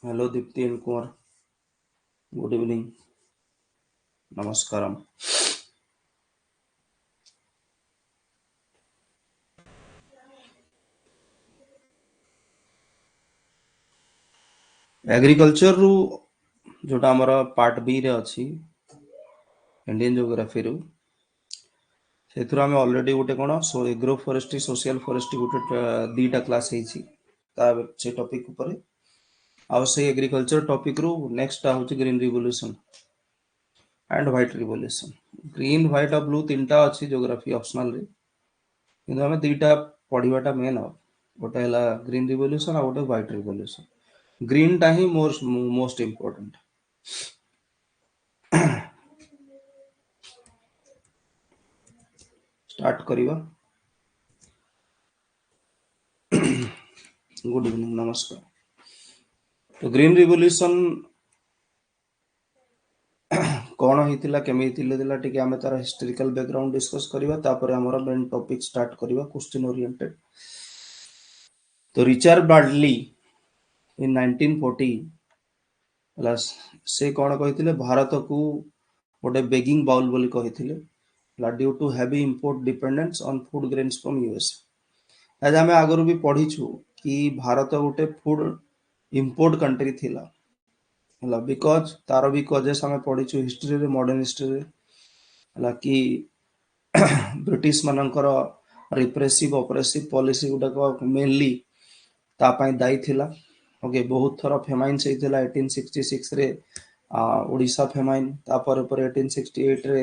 Hello Dipti and Kumar. Good evening. Namaskaram. Agriculture रु जोटा हमर पार्ट बी रे अछि इंडियन ज्योग्राफी रु सेथुरा हम ऑलरेडी गोटे कोन सो एग्रो फॉरेस्ट्री सोशल फॉरेस्ट्री गोटे दीटा क्लास हेछि ता से टॉपिक ऊपर आ से एग्रीकल्चर टॉपिक रु नेक्स्ट ता होछि green revolution and white revolution green white और ब्लू तीनटा अछि ज्योग्राफी ऑप्शनल रे किंतु हम दीटा पढिबाटा मेन हो गोटे हला ग्रीन रिवोल्यूशन आ गोटे व्हाइट रिवोल्यूशन ग्रीन टा ही मोस्ट इंपोर्टेंट स्टार्ट करिवा गुड इवनिंग नमस्कार तो ग्रीन रिवोल्यूशन कौन होइतिला केमे होइतिला टिके हमें तार हिस्टोरिकल बैकग्राउंड डिस्कस करिवा तापर हमर मेन टॉपिक स्टार्ट करिवा क्वेश्चन ओरिएंटेड तो रिचर्ड ब्रैडली इन 1940 प्लस से कौन कहिथिले भारत को गोटे बेगिंग बाउल बोली कहिथिले due to heavy import dependence on food grains from US आज हमें आगରୁ भी पढ़िछु कि भारत गोटे फूड इंपोर्ट कंट्री थिला हला बिकॉज तार भी कजेस हमें पढ़िछु हिस्ट्री रे मॉडर्न हिस्ट्री रे हला कि ब्रिटिश मानकर रिप्रेसिव ऑपरेसिव पॉलिसी गुडा मेनली ता पई दायी थिला ओके बहुत थर फेमाइन से थिला 1866 रे ओडिशा फेमाइन तापर पर 1868 रे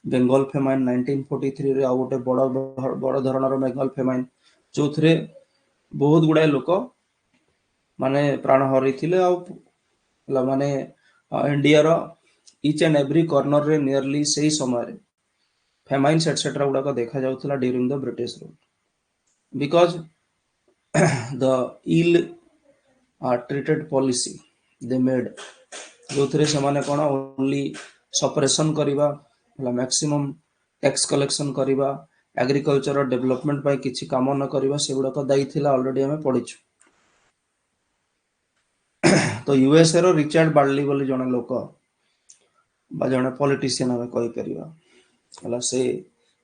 बेंगल फेमाइन 1943 रे आ गोटे बड़ धरणर बेंगल फेमाइन जो थरे बहुत गुडाय लोक माने प्राण हरैथिले आ माने इंडिया रो ईच एंड एवरी कॉर्नर रे नियरली सही समय रे फेमाइन्स एटसेट्रा गुडा देखा जाउथला during the British rule because the ill treated policy they made जो थरे समाने कोन ओनली सप्रेशन करिवा मैक्सिमम टैक्स कलेक्शन करिवा एग्रीकल्चर डेवलपमेंट पाई किछि काम न करिवा सेगुडा को दायी थिला ऑलरेडी हमें पढिछु तो यूएसए रो रिचर्ड बार्ली बोली जने लोक बा जने पॉलिटिशियन हमें कहि परिवा हला से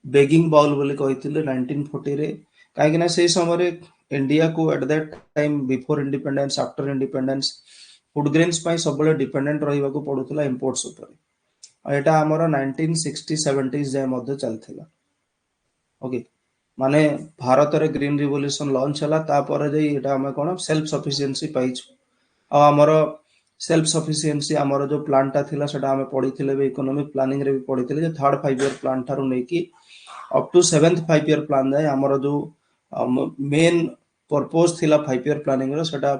बेगिंग बाउल बोली कहिथिले 1940 रे काहे कि ना से समय रे इंडिया को at that time before independence after independence food grains पाई सबले डिपेंडेंट रहिबा को पडुतला इंपोर्ट्स ऊपर आ एटा हमर 1960 70s जाय मध्ये चलथिला ओके माने भारत रे ग्रीन रिवोल्यूशन लॉन्च हला ता पर जे एटा हम कोन सेल्फ सफिशिएंसी पाइछु आ हमर सेल्फ सफिशिएंसी हमर जो प्लान ता थिला सेटा हम पढिथिले बे इकोनॉमिक प्लानिंग रे भी पढिथिले जे थर्ड 5 ईयर प्लान थारु नै कि up to 7th 5 year plan जाय हमर जो मेन पर्पस थिला 5 ईयर प्लानिंग रो सेटा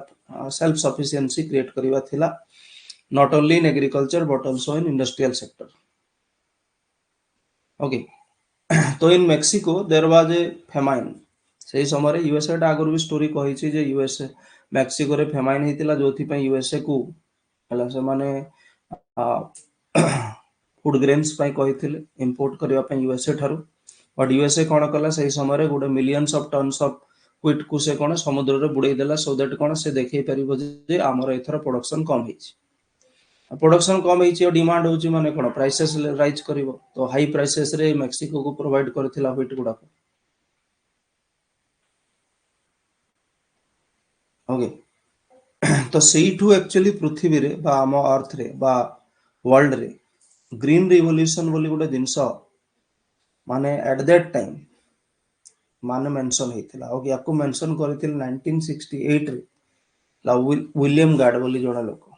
सेल्फ सफिशिएंसी क्रिएट करिवा थिला not only in agriculture but also in industrial sector okay तो in Mexico there was a famine सही समय रे यूएसए टा आगु भी स्टोरी कहि छी जे यूएसए मेक्सिको रे फेमाइन हेतिला जोथि पई यूएसए को हला से माने फूड ग्रेन्स पई कहिथिले इंपोर्ट करिवा पई यूएसए थारु बट यूएसए कोन कला सही समय रे गुडे millions of tons of wheat को से कोन समुद्र रे बुडै देला सो दैट कोन से देखै परिबो जे हमर एथर प्रोडक्शन कम हेछि प्रोडक्शन कम हेछि और डिमांड होछि माने कोन प्राइसेस राइज करिवो तो हाई प्राइसेस रे मेक्सिको को प्रोवाइड करथिला व्हीट गुडा ओके तो सेठू एक्चुअली पृथ्वी रे बा हम अर्थ रे बा वर्ल्ड रे ग्रीन रिवोल्यूशन बोली गोटे जिंस माने एट दैट टाइम माने मेंशन हेतिला ओके याको मेंशन करथिल 1968 रे ला विलियम गार्ड बोली जणा लोक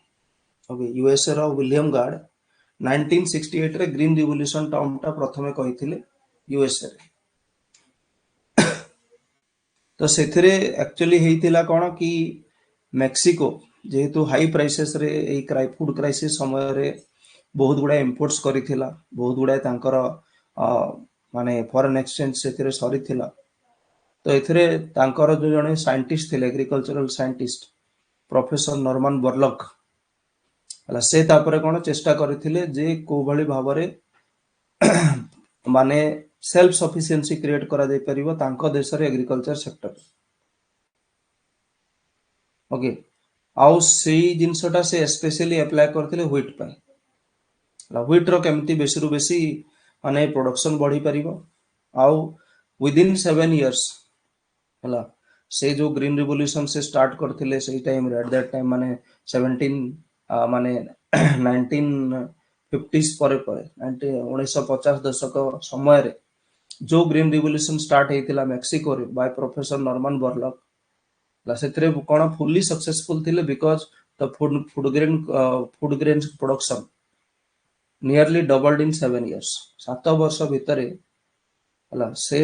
ओके यूएसए रो विलियम गार्ड 1968 रे ग्रीन रिवोल्यूशन टर्म टा प्रथमे कहिथिले यूएसए रे तो सेथिरे एक्चुअली हेतिला कोन कि मेक्सिको जेहेतु हाई प्राइसेस रे ए फूड क्राइसिस समय रे बहुत गुडा इंपोर्ट्स करिथिला बहुत गुडा तांकर माने फॉरेन एक्सचेंज सेथिरे सरीथिला तो एथिरे तांकर जो जने साइंटिस्ट थिले agricultural scientist professor Norman Borlaug हला से तापरे कोन चेष्टा करिथिले जे को भली भाबरे माने सेल्फ सफिशिएंसी क्रिएट करा दे परिबो तांको देश रे एग्रीकल्चर सेक्टर ओके आउ से जिनसटा से स्पेशली अप्लाई करथिले व्हीट पे व्हीट रो केमती बेसी रु बेसी माने प्रोडक्शन बढ़ी परिबो आउ विदिन 7 इयर्स हला से जो ग्रीन रिवोल्यूशन से स्टार्ट करथिले से टाइम रे एट दैट टाइम माने 17 माने 1950s परे परे 1950 दशक समय रे जो ग्रीन रिवोल्यूशन स्टार्ट हेतिला मेक्सिको रे बाय प्रोफेसर नॉर्मन बोरलॉग से कौन फुल्ली सक्सेसफुल थिले because the food grain production nearly doubled in 7 years 7 वर्ष भितर हला से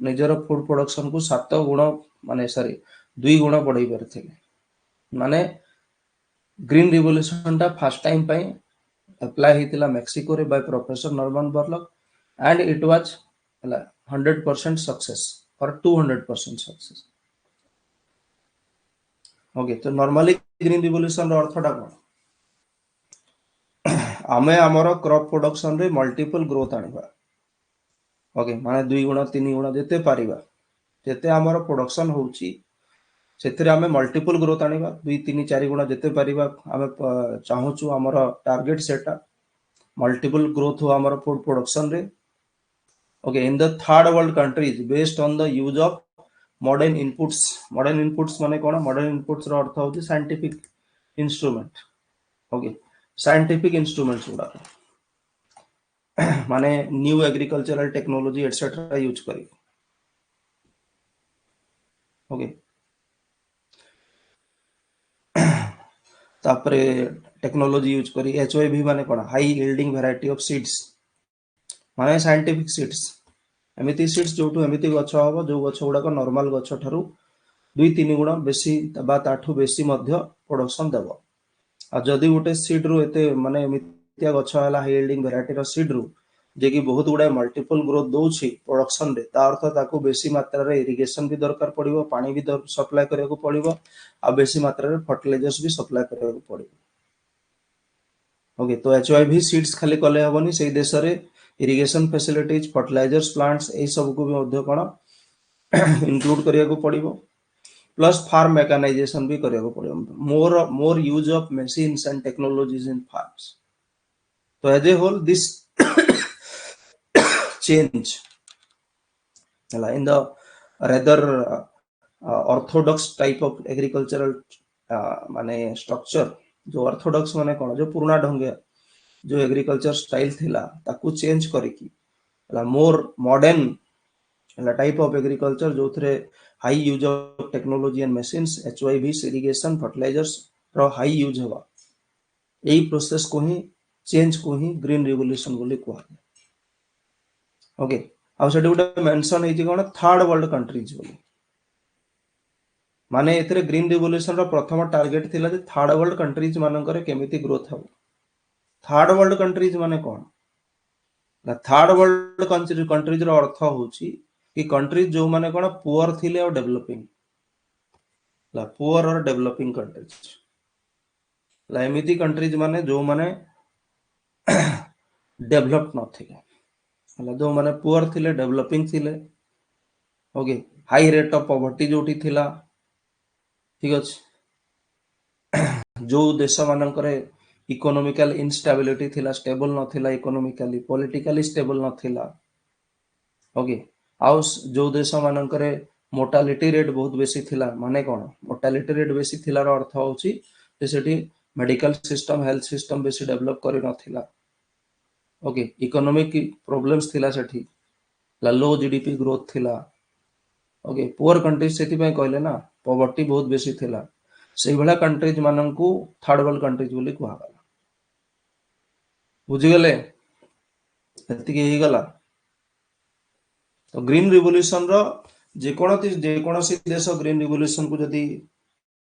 निजर फूड प्रोडक्शन को 7 गुण माने सॉरी 2 गुण बढ़ाई पारथिले माने ग्रीन रिवोल्यूशन टा फर्स्ट टाइम पे अप्लाई हेतिला मेक्सिको रे by professor Norman Borlaug and it was हला 100% सक्सेस और 200% सक्सेस ओके तो नॉर्मली ग्रीन रिवोल्यूशन रो अर्थटा कोन आमे हमर क्रॉप प्रोडक्शन रे मल्टीपल ग्रोथ आनिबा ओके माने 2 गुण 3 गुण जेते पारिबा जेते हमर प्रोडक्शन होउची सेथिरे आमे मल्टीपल ग्रोथ आनिबा 2 3 4 गुण जेते पारिबा आमे चाहूछु हमर टारगेट सेटा मल्टीपल ग्रोथ हो हमर फूड प्रोडक्शन रे okay in the third world countries based on the use of modern inputs माने कोन मॉडर्न इनपुट्स रो अर्थ होची scientific instrument okay scientific instruments गुडा माने new agricultural technology etcetera use करी ओके तापरे टेक्नोलॉजी यूज करी एचओवी माने कोन high yielding variety of seeds माने साइंटिफिक सीड्स एमिति सीड्स जोटू एमिति गछ हबो जो गछ गुडा नॉर्मल गछ ठारू 2 3 गुण बेसी बा ताठू बेसी मध्य प्रोडक्शन देबो आ जदि गोटे सीड रु एते माने एमितिया गछ हला हाई यील्डिंग वैरायटी रो सीड रु जे कि बहुत गुडा मल्टीपल ग्रोथ दउछि प्रोडक्शन रे ता अर्थ ताको बेसी मात्रा रे इरिगेशन भी दरकार पड़िबो पानी भी सप्लाई करिया को पड़िबो आ बेसी मात्रा रे फर्टिलाइजर्स भी सप्लाई करिया को पड़िबो ओके तो एचवाईवी सीड्स खाली कले हबनी सेही देश रे इरिगेशन फैसिलिटीज फर्टिलाइजर्स प्लांट्स एई सब को भी मध्य कोन इंक्लूड करिया को पड़िबो प्लस फार्म मेकानाइजेशन भी करिया को पड़िबो more use of machines and technologies in farms तो as a whole this change in the rather orthodox type of agricultural माने structure जो orthodox माने कोन जो पुराना ढंगे जो एग्रीकल्चर स्टाइल थिला ताकू चेंज करिकी more modern type of agriculture जो थरे high use of technology and machines HYV irrigation fertilisers रो हाई यूज हवा एई प्रोसेस को ही चेंज को ही ग्रीन रिवोल्यूशन बोली कहवा ओके आ सेठी गोटे मेंशन हेछि कोन थर्ड वर्ल्ड कंट्रीज बोली माने एथरे ग्रीन रिवोल्यूशन रो प्रथम टारगेट थिला जे थर्ड वर्ल्ड कंट्रीज मानकर केमिति ग्रोथ हो थर्ड वर्ल्ड कंट्रीज माने कोन थर्ड वर्ल्ड कंट्रीज रो अर्थ होछि कि कंट्रीज जो माने कोन पुअर थिले और डेवलपिंग पुअर और डेवलपिंग कंट्रीज एमिति कंट्रीज माने जो माने डेवलप न थिले जो माने पुअर थिले डेवलपिंग थिले okay high rate of poverty जोटी थिला ठीक अछि जो देश मानकर इकोनॉमिकल इनस्टेबिलिटी थिला स्टेबल न थिला इकोनॉमिकली पॉलिटिकली स्टेबल न थिला ओके आउ जो देश मानकर मोर्टालिटी रेट बहुत बेसी थिला माने कोन मोर्टालिटी रेट बेसी थिलार अर्थ होछि जे सेठी मेडिकल सिस्टम हेल्थ सिस्टम बेसी डेवलप करि न थिला ओके इकोनॉमिक प्रॉब्लम्स थिला सेठी लो जीडीपी ग्रोथ थिला ओके पुअर कंट्रीज सेति पय कहले ना पॉवर्टी बहुत बेसी थिला सेही भला कंट्रीज माननकू थर्ड वर्ल्ड कंट्रीज बोली कहवा गला बुझी गले एति के ही गला तो ग्रीन रिवोल्यूशन रो जे कोनोसी देश ग्रीन रिवोल्यूशन को जदी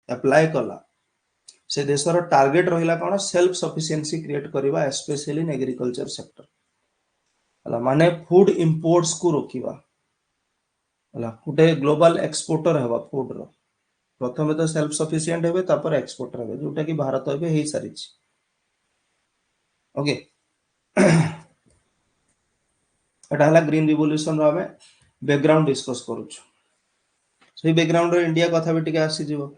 अप्लाई कला से देशर टार्गेट रहिला कोन सेल्फ सफिशिएंसी क्रिएट करबा स्पेशली इन एग्रीकल्चर सेक्टर हला माने फूड इंपोर्ट्स को रोकिबा हला गुटे ग्लोबल एक्सपोर्टर हेबा फूड रो प्रथमे तो सेल्फ सफिशिएंट हेबे तापर एक्सपोर्टर हेबे जोटा कि भारत हेबे हेई सारिछि ओके एटा हला ग्रीन रिवोल्यूशन रो हमें बैकग्राउंड डिस्कस करूछु सेही बैकग्राउंड रो इंडिया कथा भी टिके आसी जीवो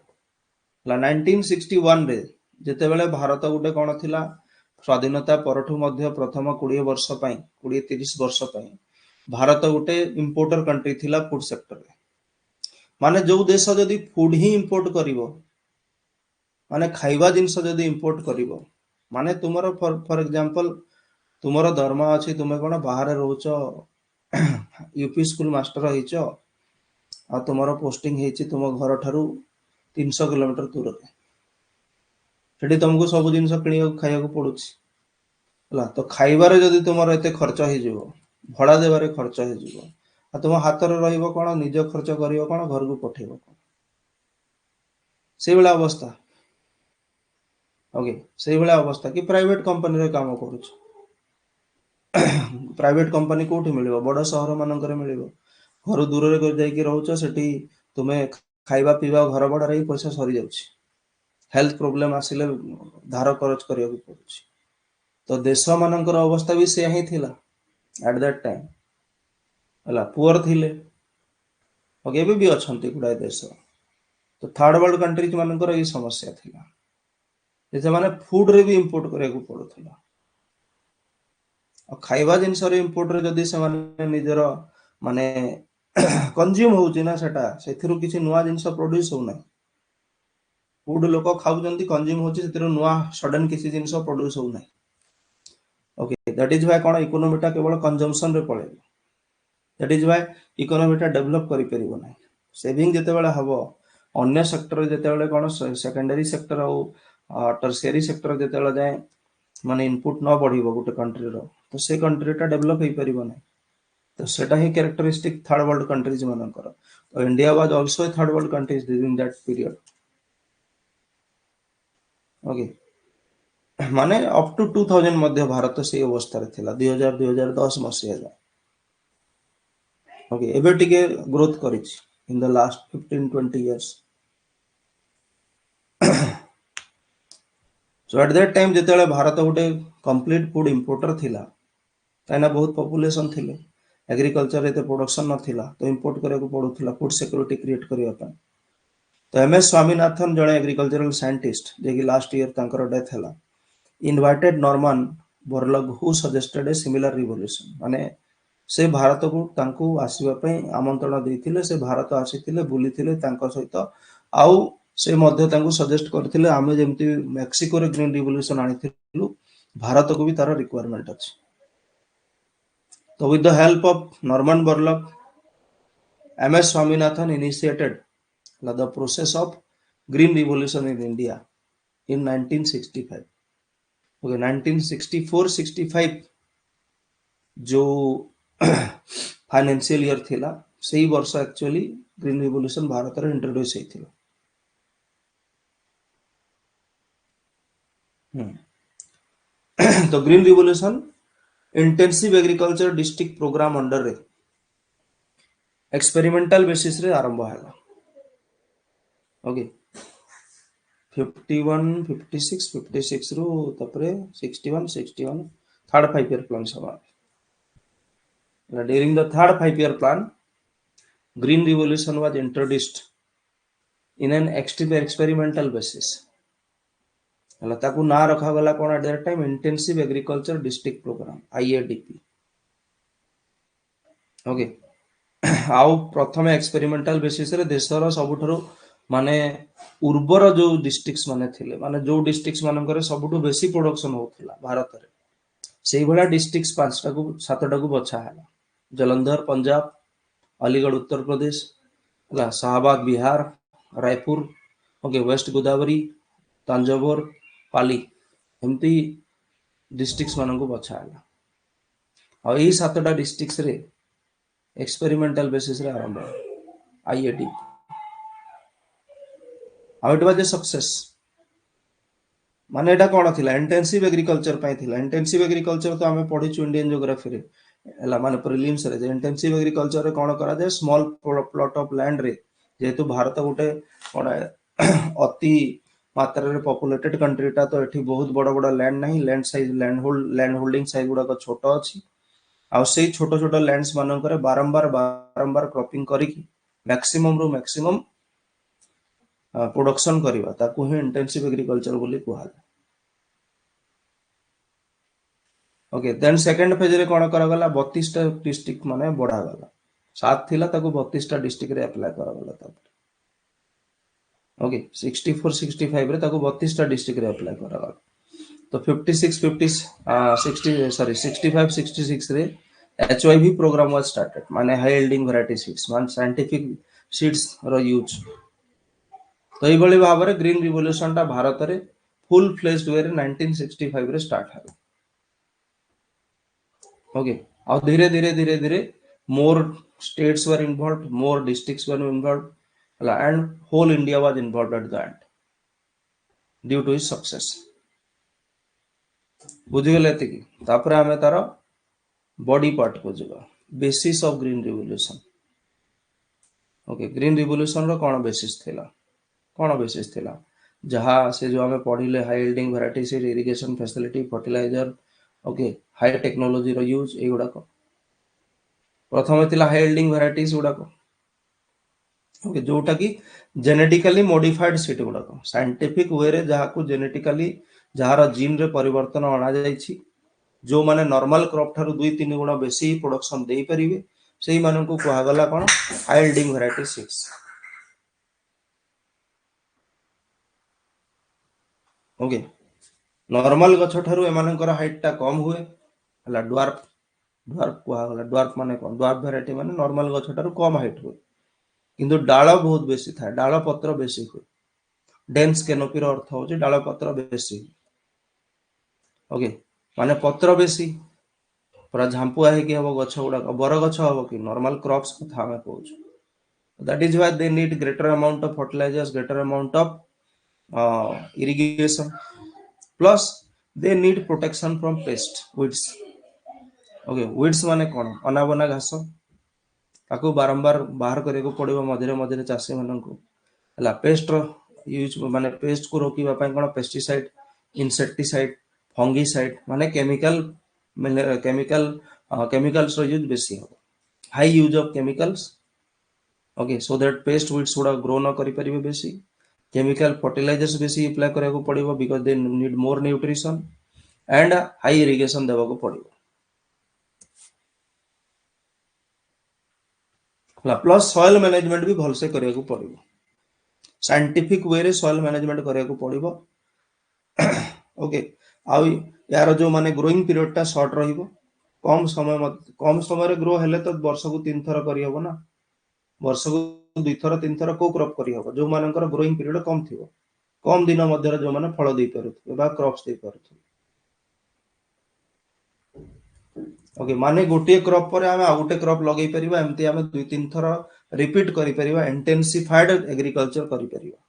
1961 रे जेतेबेले भारत गोटे कौन थिला स्वाधीनता परठू मध्य प्रथम 20 वर्ष 20-30 वर्ष भारत गोटे इंपोर्टर कंट्री थिला फूड सेक्टर रे माने जो देश जदि फूड ही इंपोर्ट करिवो माने खाइबा जिनस जदि इंपोर्ट करिवो माने तुमरो फॉर एग्जांपल तुमरो दरमा अछि तुमे कोन बाहर रहउचो यूपी स्कूल मास्टर होइच आ तुमरो पोस्टिंग हेछि तुम घर ठारू 300 किलोमीटर दूर रे सेठी तुमको सब जिनस किनिया खाइया को पडुछि हला तो खाइबारे जदि तुमरो एते खर्च हे जिवो भड़ा देबारे खर्च हे जिवो आ तुम हाथ रे रहइबो कोन निज खर्च करिवो कोन घर को पठेबो कोन से बेला अवस्था ओके से बेला अवस्था कि प्राइवेट कंपनी रे काम करूछ प्राइवेट कंपनी कोठी मिलिबो बड़ शहर मानकर मिलिबो घर दूर रे जाइकी रहउछ सेठी तुमे खाइबा पीबा घर बड़ा रे पैसा सरी जाउछि हेल्थ प्रॉब्लम आसिले धार खर्च करिया को पडुछि तो देश मानकर अवस्था भी से ही थिला एट दैट टाइम हला पुअर थिले ओके भी अछंती गुडा देश तो थर्ड वर्ल्ड कंट्रीज मानकर ई समस्या थिला जे माने फूड रे भी इंपोर्ट करिया को पडुथला खाइबा जिनस रे इंपोर्ट रे जदी से माने निजर माने कंज्यूम होउची ना सेटा सेथिरु किछि नुवा जिनस प्रोड्यूस हो नै फूड लोक खाउचंती कंज्यूम होची सेथिरु नुवा सडन किछि जिनस प्रोड्यूस हो नै ओके दैट इज व्हाई कोन इकोनॉमीटा केवल कंजम्पशन रे पळे दैट इज व्हाई इकोनॉमीटा डेवलप करि परिबो नै सेविंग जते बेला हबो अन्य सेक्टर जते बेला कोन सेकेंडरी सेक्टर और टर्शियरी सेक्टर जते बेला जाय माने इनपुट न बढ़िबो गुटे कंट्री रो तो से कंट्री टा डेवलप हे परिबो नै तो सेटा ही कैरेक्टरिस्टिक थर्ड वर्ल्ड कंट्रीज मानकर तो India was also a third world countries during that period okay माने अप टू 2000 मध्य भारत से अवस्था रे थिला 2000 2010 मसिया जा ओके एबे टिके ग्रोथ करिछि in the last 15-20 years so at that time जेतेले भारत गोटे कंप्लीट फूड इंपोर्टर थिला ताइना बहुत पॉपुलेशन थिले एग्रीकल्चर एते प्रोडक्शन न थिला तो इंपोर्ट करे को पडुथिला फूड सिक्योरिटी क्रिएट करिया पय तो एम एस स्वामीनाथन जड़े एग्रीकल्चरल साइंटिस्ट जे कि लास्ट ईयर तांकर डेथ हला invited Norman Borlaug who suggested a similar revolution माने से भारत को तांको आसीबा पय आमंत्रण देथिले से भारत आसीथिले बुलीथिले तांको सहित आउ से मध्य तांको सजेस्ट करथिले आमे जेमति मेक्सिको रे ग्रीन रिवोल्यूशन आनिथिलु भारत को भी तार रिक्वायरमेंट अछि तो with the help of Norman Borlaug MS Swaminathan initiated the process of green revolution in India in 1965 okay 1964-65 जो फाइनेंशियल ईयर थिला सेही वर्ष एक्चुअली ग्रीन रिवोल्यूशन भारत रे इंट्रोड्यूस हेथिला तो green revolution intensive agriculture district programme under रे experimental basis रे आरंभ हैला ओके 51-56 रु तपरे 61-61 थर्ड 5 ईयर प्लान सभा during the third 5 year plan green revolution was introduced in an extreme experimental basis हला ताकू ना रखा गला कोन at that time intensive agriculture district programme IADP okay आउ प्रथम एक्सपेरिमेंटल बेसिस रे देशर सबुठरो माने उर्वर जो डिस्ट्रिक्ट्स माने थिले माने जो डिस्ट्रिक्ट्स मानकर सबुठो बेसी प्रोडक्शन होथिला भारत रे सेही भला डिस्ट्रिक्ट्स 5टा को 7टा को बछा हैला जलंधर पंजाब अलीगढ़ उत्तर प्रदेश हला शाहबाद बिहार रायपुर ओके वेस्ट गोदावरी तंजावुर पाली एमती डिस्ट्रिक्ट्स मानन को बछा हैला आ एही 7टा डिस्ट्रिक्ट्स रे एक्सपेरिमेंटल बेसिस रे आरंभ आईएडी आ इट वाज ए सक्सेस माने एटा कोन थिला इंटेंसिव एग्रीकल्चर पय थिला इंटेंसिव एग्रीकल्चर तो हमें पढी छु इंडियन ज्योग्राफी रे एला माने प्रीलिम्स रे इंटेंसिव एग्रीकल्चर रे कोन करा जाय स्मॉल प्लॉट ऑफ लैंड रे जेतु भारत गोटे कोन अति मात्रा रे पॉपुलेटेड कंट्री ता तो एठी बहुत बड़ बड़ लैंड नहीं land size land holding size गुडा को छोटो अछि आ से छोटो छोटो लैंड्स मानन करे बारंबार क्रॉपिंग करी मैक्सिमम रो मैक्सिमम प्रोडक्शन करवा ताकू ही इंटेंसिव एग्रीकल्चर बोली कुहा। ओके देन सेकंड फेज रे कोन करा गला 32 टा डिस्ट्रिक्ट माने बढ़ा गला 7 थिला ताकू 32 टा डिस्ट्रिक्ट रे अप्लाई करा गला तापर ओके 64 65 रे ताकू 32 टा डिस्ट्रिक्ट रे अप्लाई करा गला तो 56 50 60 सॉरी 65 66 रे HYV प्रोग्राम वाज स्टार्टेड माने हाई यील्डिंग वैरायटी सीड्स मान साइंटिफिक सीड्स रो यूज तो ये भली भाव में ग्रीन रिवोल्यूशन टा भारत रे फुल फ्लेज्ड वे रे 1965 रे स्टार्ट हला ओके और धीरे धीरे धीरे धीरे मोर states were involved more districts were involved हला and whole India was involved at the end due to his success बुझी गले एतिकी तापर हमें तार बॉडी पार्ट को जगा basis of green revolution okay green revolution रो कोन बेसिस थिला जहाँ से जो हमें पढ़िले high yielding variety seed irrigation facility fertiliser okay high technology रो यूज ए गुडा को प्रथम थिला हाई यील्डिंग वैरायटीज गुडा को ओके जोटा की जेनेटिकली मॉडिफाइड सीड गुडा को साइंटिफिक वे रे जहाँ को जेनेटिकली जहार जीन रे परिवर्तन अना जायछि जो माने नॉर्मल क्रॉप थारु 2-3 गुणा बेसी प्रोडक्शन देई परिबे सेही मानन को कहा गला कोन high yielding variety seeds okay normal गछ ठारू एमानकर हाइट टा कम हुए हला ड्वार्फ ड्वार्फ कहा गला ड्वार्फ माने कोन ड्वार्फ वैरायटी माने नॉर्मल गछ ठारू कम हाइट हुए किंतु डाल बहुत बेसी था डाल पत्र बेसी हुए डेंस कैनोपी रो अर्थ होची डाल पत्र बेसी ओके माने पत्र बेसी पूरा झांपुआ है कि हबो गछ गुडा बर गछ हबो कि नॉर्मल क्रॉप्स कथा हमें कहूछु that is why they need greater amount of fertilisers greater amount of irrigation plus they need protection from pest weeds okay weeds माने कोन अनाबना घास ताको बारंबार बाहर करे को पड़िबो मझरे मझरे चासी मानन को हला पेस्ट रो यूज माने पेस्ट को रोकीबा पय कोन पेस्टिसाइड इंसेक्टिसाइड फंगीसाइड माने केमिकल केमिकल्स रो यूज बेसी हो high use of chemicals okay so that pest weeds गुडा ग्रो न करि परिबे बेसी केमिकल फर्टिलाइजर्स बेसी अप्लाई करे को पड़िबो because they need more nutrition and high irrigation देबा को पड़िबो प्लस सॉइल मैनेजमेंट भी भल से करिया को पड़िबो साइंटिफिक वे रे सॉइल मैनेजमेंट करिया को पड़िबो ओके आ यार जो माने ग्रोइंग पीरियड टा शॉर्ट रहिबो कम समय रे ग्रो हेले तो वर्ष को 3 थर करि हबो ना वर्ष को 2 थर 3 थर को क्रॉप करि हबो जो मानकर ग्रोइंग पीरियड कम थिबो कम दिन मध्य जो माने फल दे परथि बा क्रॉप्स दे परथि ओके माने गोटे क्रॉप पर हम आउटे क्रॉप लगे परिबा एमती हम 2-3 थर रिपीट करि परिबा इंटेंसिफाइड एग्रीकल्चर करि परिबा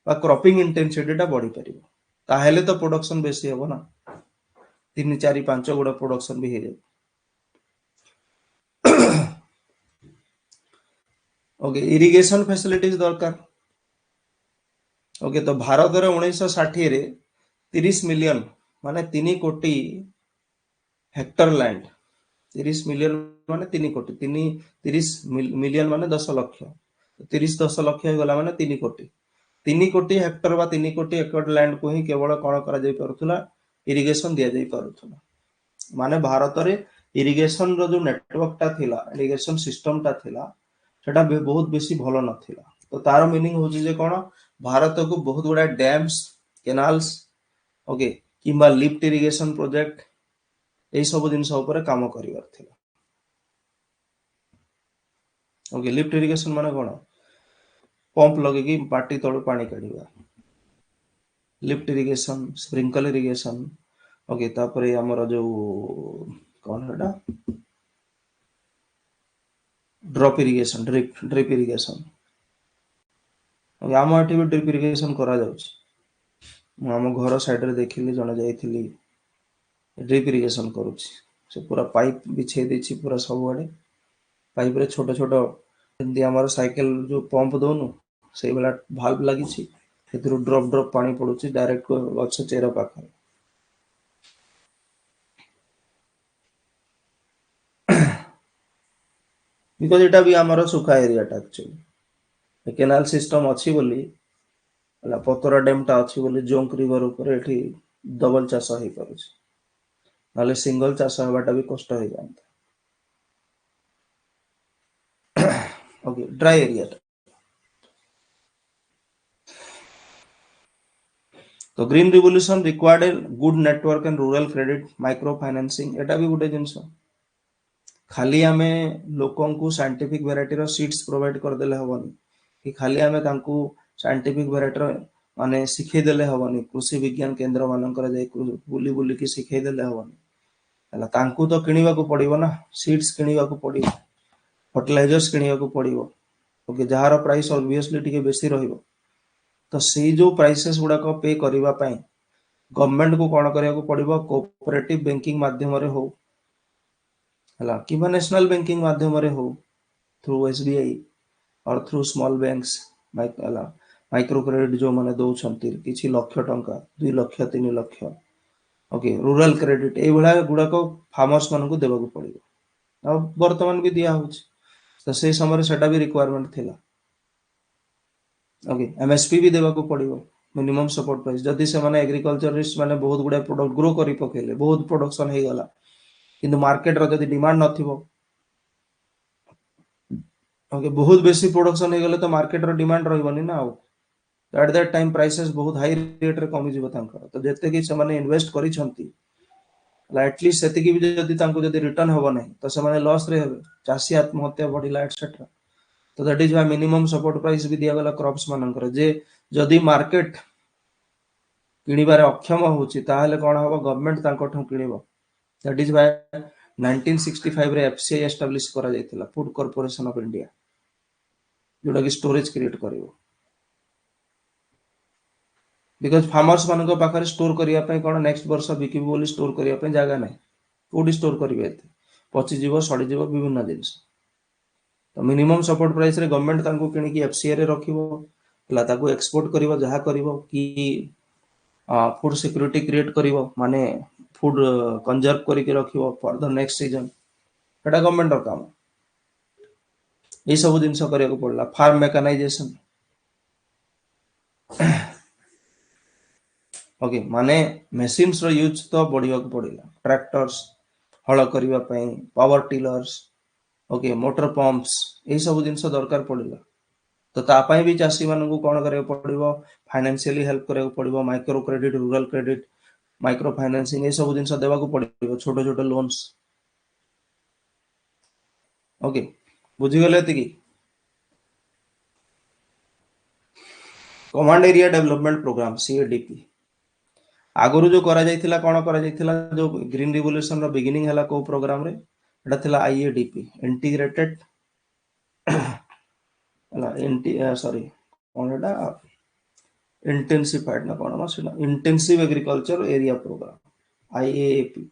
बा क्रॉपिंग इंटेंसिटी टा बढ़ी परिबा ताहेले तो प्रोडक्शन बेसी हबो ना 3 4 5 गुडा प्रोडक्शन भी हे जाय ओके इरिगेशन फैसिलिटीज दरकार ओके तो भारत रे 1960 रे 30 मिलियन माने 3 कोटी हेक्टर लैंड 30 मिलियन माने 3 कोटी 30 मिलियन माने 10 लाख 30-10 लाख हो गला माने 3 कोटी 3 कोटी हेक्टर बा 3 कोटी एकड़ लैंड को ही केवल कोन करा जाय परथुला इरिगेशन दिया जाय परथुला माने भारत रे इरिगेशन रो जो नेटवर्क टा थिला इरिगेशन सिस्टम टा थिला सेटा बहुत बेसी भलो नथिला तो तार मीनिंग होची जे कोन भारत को बहुत गुडा डैम्स कैनाल्स ओके किबा लिफ्ट इरिगेशन प्रोजेक्ट ए सब दिन ऊपर काम करिवार थिला ओके लिफ्ट इरिगेशन माने कोन पंप लगे कि पार्टी तळ पानी काढिबा lift irrigation sprinkle irrigation okay तापरे हमर जो कोन हेडा drop irrigation drip irrigation okay आम एठी भी ड्रिप इरिगेशन करा जाउछ हम घर साइड रे देखिली जने जाइथिली ड्रिप इरिगेशन करूछि से पूरा पाइप बिछे देछि पूरा सब आडे पाइप रे छोट छोट हिंदी हमर साइकिल जो पंप दोनु से वाला भाल्व लागि छि हेतु ड्रॉप ड्रॉप पानी पडुछि डायरेक्ट गछ चेरा पाखर बिकॉज एटा भी हमारा सुखा एरिया टा एक्चुअली केनाल सिस्टम अच्छी बोली पतरा डैम टा अच्छी बोली जोंक रिवर ऊपर एठी डबल चाष हो पारुछि नाले सिंगल चाष हवाटा भी कष्ट हो जाता ओके ड्राई एरिया तो green revolution required a good network and rural credit micro financing एटा भी गोटे जिनस खाली आमे लोकन को साइंटिफिक वेराइटी रो सीड्स प्रोवाइड कर देले हबनी कि खाली आमे तांकू साइंटिफिक वेराइटी रो माने सिखै देले हबनी कृषि विज्ञान केंद्र मानकर जाय बुली बुली की सिखै देले हबनी हला तांकू तो किनिबा को पड़िबो ना सीड्स किनिबा को पड़िबो फर्टिलाइजर्स किनिबा को पड़िबो ओके जहार प्राइस ऑब्वियसली टिके बेसी रहिबो तो सेई जो प्राइसेस गुडा को पे करिबा पई गवर्नमेंट को कोन करिया को पड़िबो कोऑपरेटिव बैंकिंग माध्यम रे हो हला कि नेशनल बैंकिंग माध्यम रे हो थ्रू एसबीआई और through small banks micro credit जो माने दौछंती किछि लक्ष टंका 2 लक्ष 3 लक्ष ओके रूरल क्रेडिट ए भला गुडा को फार्मर्स मान को देबा को पड़िबो अब वर्तमान भी दिया होछ तो से समय सेटा भी रिक्वायरमेंट थिला ओके एमएसपी भी देबा को पड़िबो मिनिमम सपोर्ट प्राइस जदि से माने एग्रीकल्चरिस्ट माने बहुत गुडा प्रोडक्ट ग्रो करी पकेले बहुत प्रोडक्शन हे गला किंतु मार्केट रो जदि डिमांड नथिबो ओके बहुत बेसी प्रोडक्शन हे गले तो मार्केट रो डिमांड रहबनी ना एट दैट टाइम प्राइसेस बहुत हाई रेट रे कमी जीवो तांकर तो जते कि से माने इन्वेस्ट करी छंती एटलीस्ट सेति की भी जदि तांको जदि रिटर्न होबो नै तो से माने लॉस रे हेबे चासी आत्महत्या बढ़िला एटसेट्रा तो that is why minimum support price भी दिया गला क्रॉप्स मानकर जे जदि मार्केट किनिबारे अक्षम होची ताहले कोन हबो गवर्नमेंट तांको ठं किनिबो दैट इज व्हाई 1965 रे एफसीआई एस्टैब्लिश करा जायतिला फूड कॉर्पोरेशन ऑफ इंडिया जोटा कि स्टोरेज क्रिएट करिवो बिकॉज फार्मर्स मानको पाखरे स्टोर करिया पय कोन नेक्स्ट वर्ष बिकिबो बोली स्टोर करिया पय जागा नै कोडी स्टोर करिवे एते पची जीवो सड़ी जीवो विभिन्न जिंस तो मिनिमम सपोर्ट प्राइस रे गवर्नमेंट तांको किनि कि एफसीआई रे रखिवो ला ताको एक्सपोर्ट करिवो जहा करिवो कि फूड सिक्योरिटी क्रिएट करिवो माने फूड कंजर्व करि के रखिवो फॉर द नेक्स्ट सीजन एटा गवर्नमेंट रो काम ए सब जिंस करिया को पड़ला फार्म मेकानाइजेशन ओके माने मशीन्स रो यूज तो बढ़िया को पड़िला ट्रैक्टर्स हल करिवा पई power tillers okay motor pumps ए सब जिंस दरकार पड़िला तो ता पई भी चासी मानन को कोन करे पड़िबो फाइनेंशियली हेल्प करे पड़िबो micro credit rural credit micro financing ए सब जिंस देबा को पड़िबो छोटो छोटो लोन्स ओके बुझी गेले एति की कमांड एरिया डेवलपमेंट प्रोग्राम सीएडीपी आगुरु जो करा जायतिला कोन करा जायतिला जो ग्रीन रिवोल्यूशन रो बिगिनिंग हला को प्रोग्राम रे एटा थिला आईएडीपी इंटीग्रेटेड हला सॉरी कोन एटा इंटेंसिफाइड ना कोन मासिना intensive agriculture area programme IAAP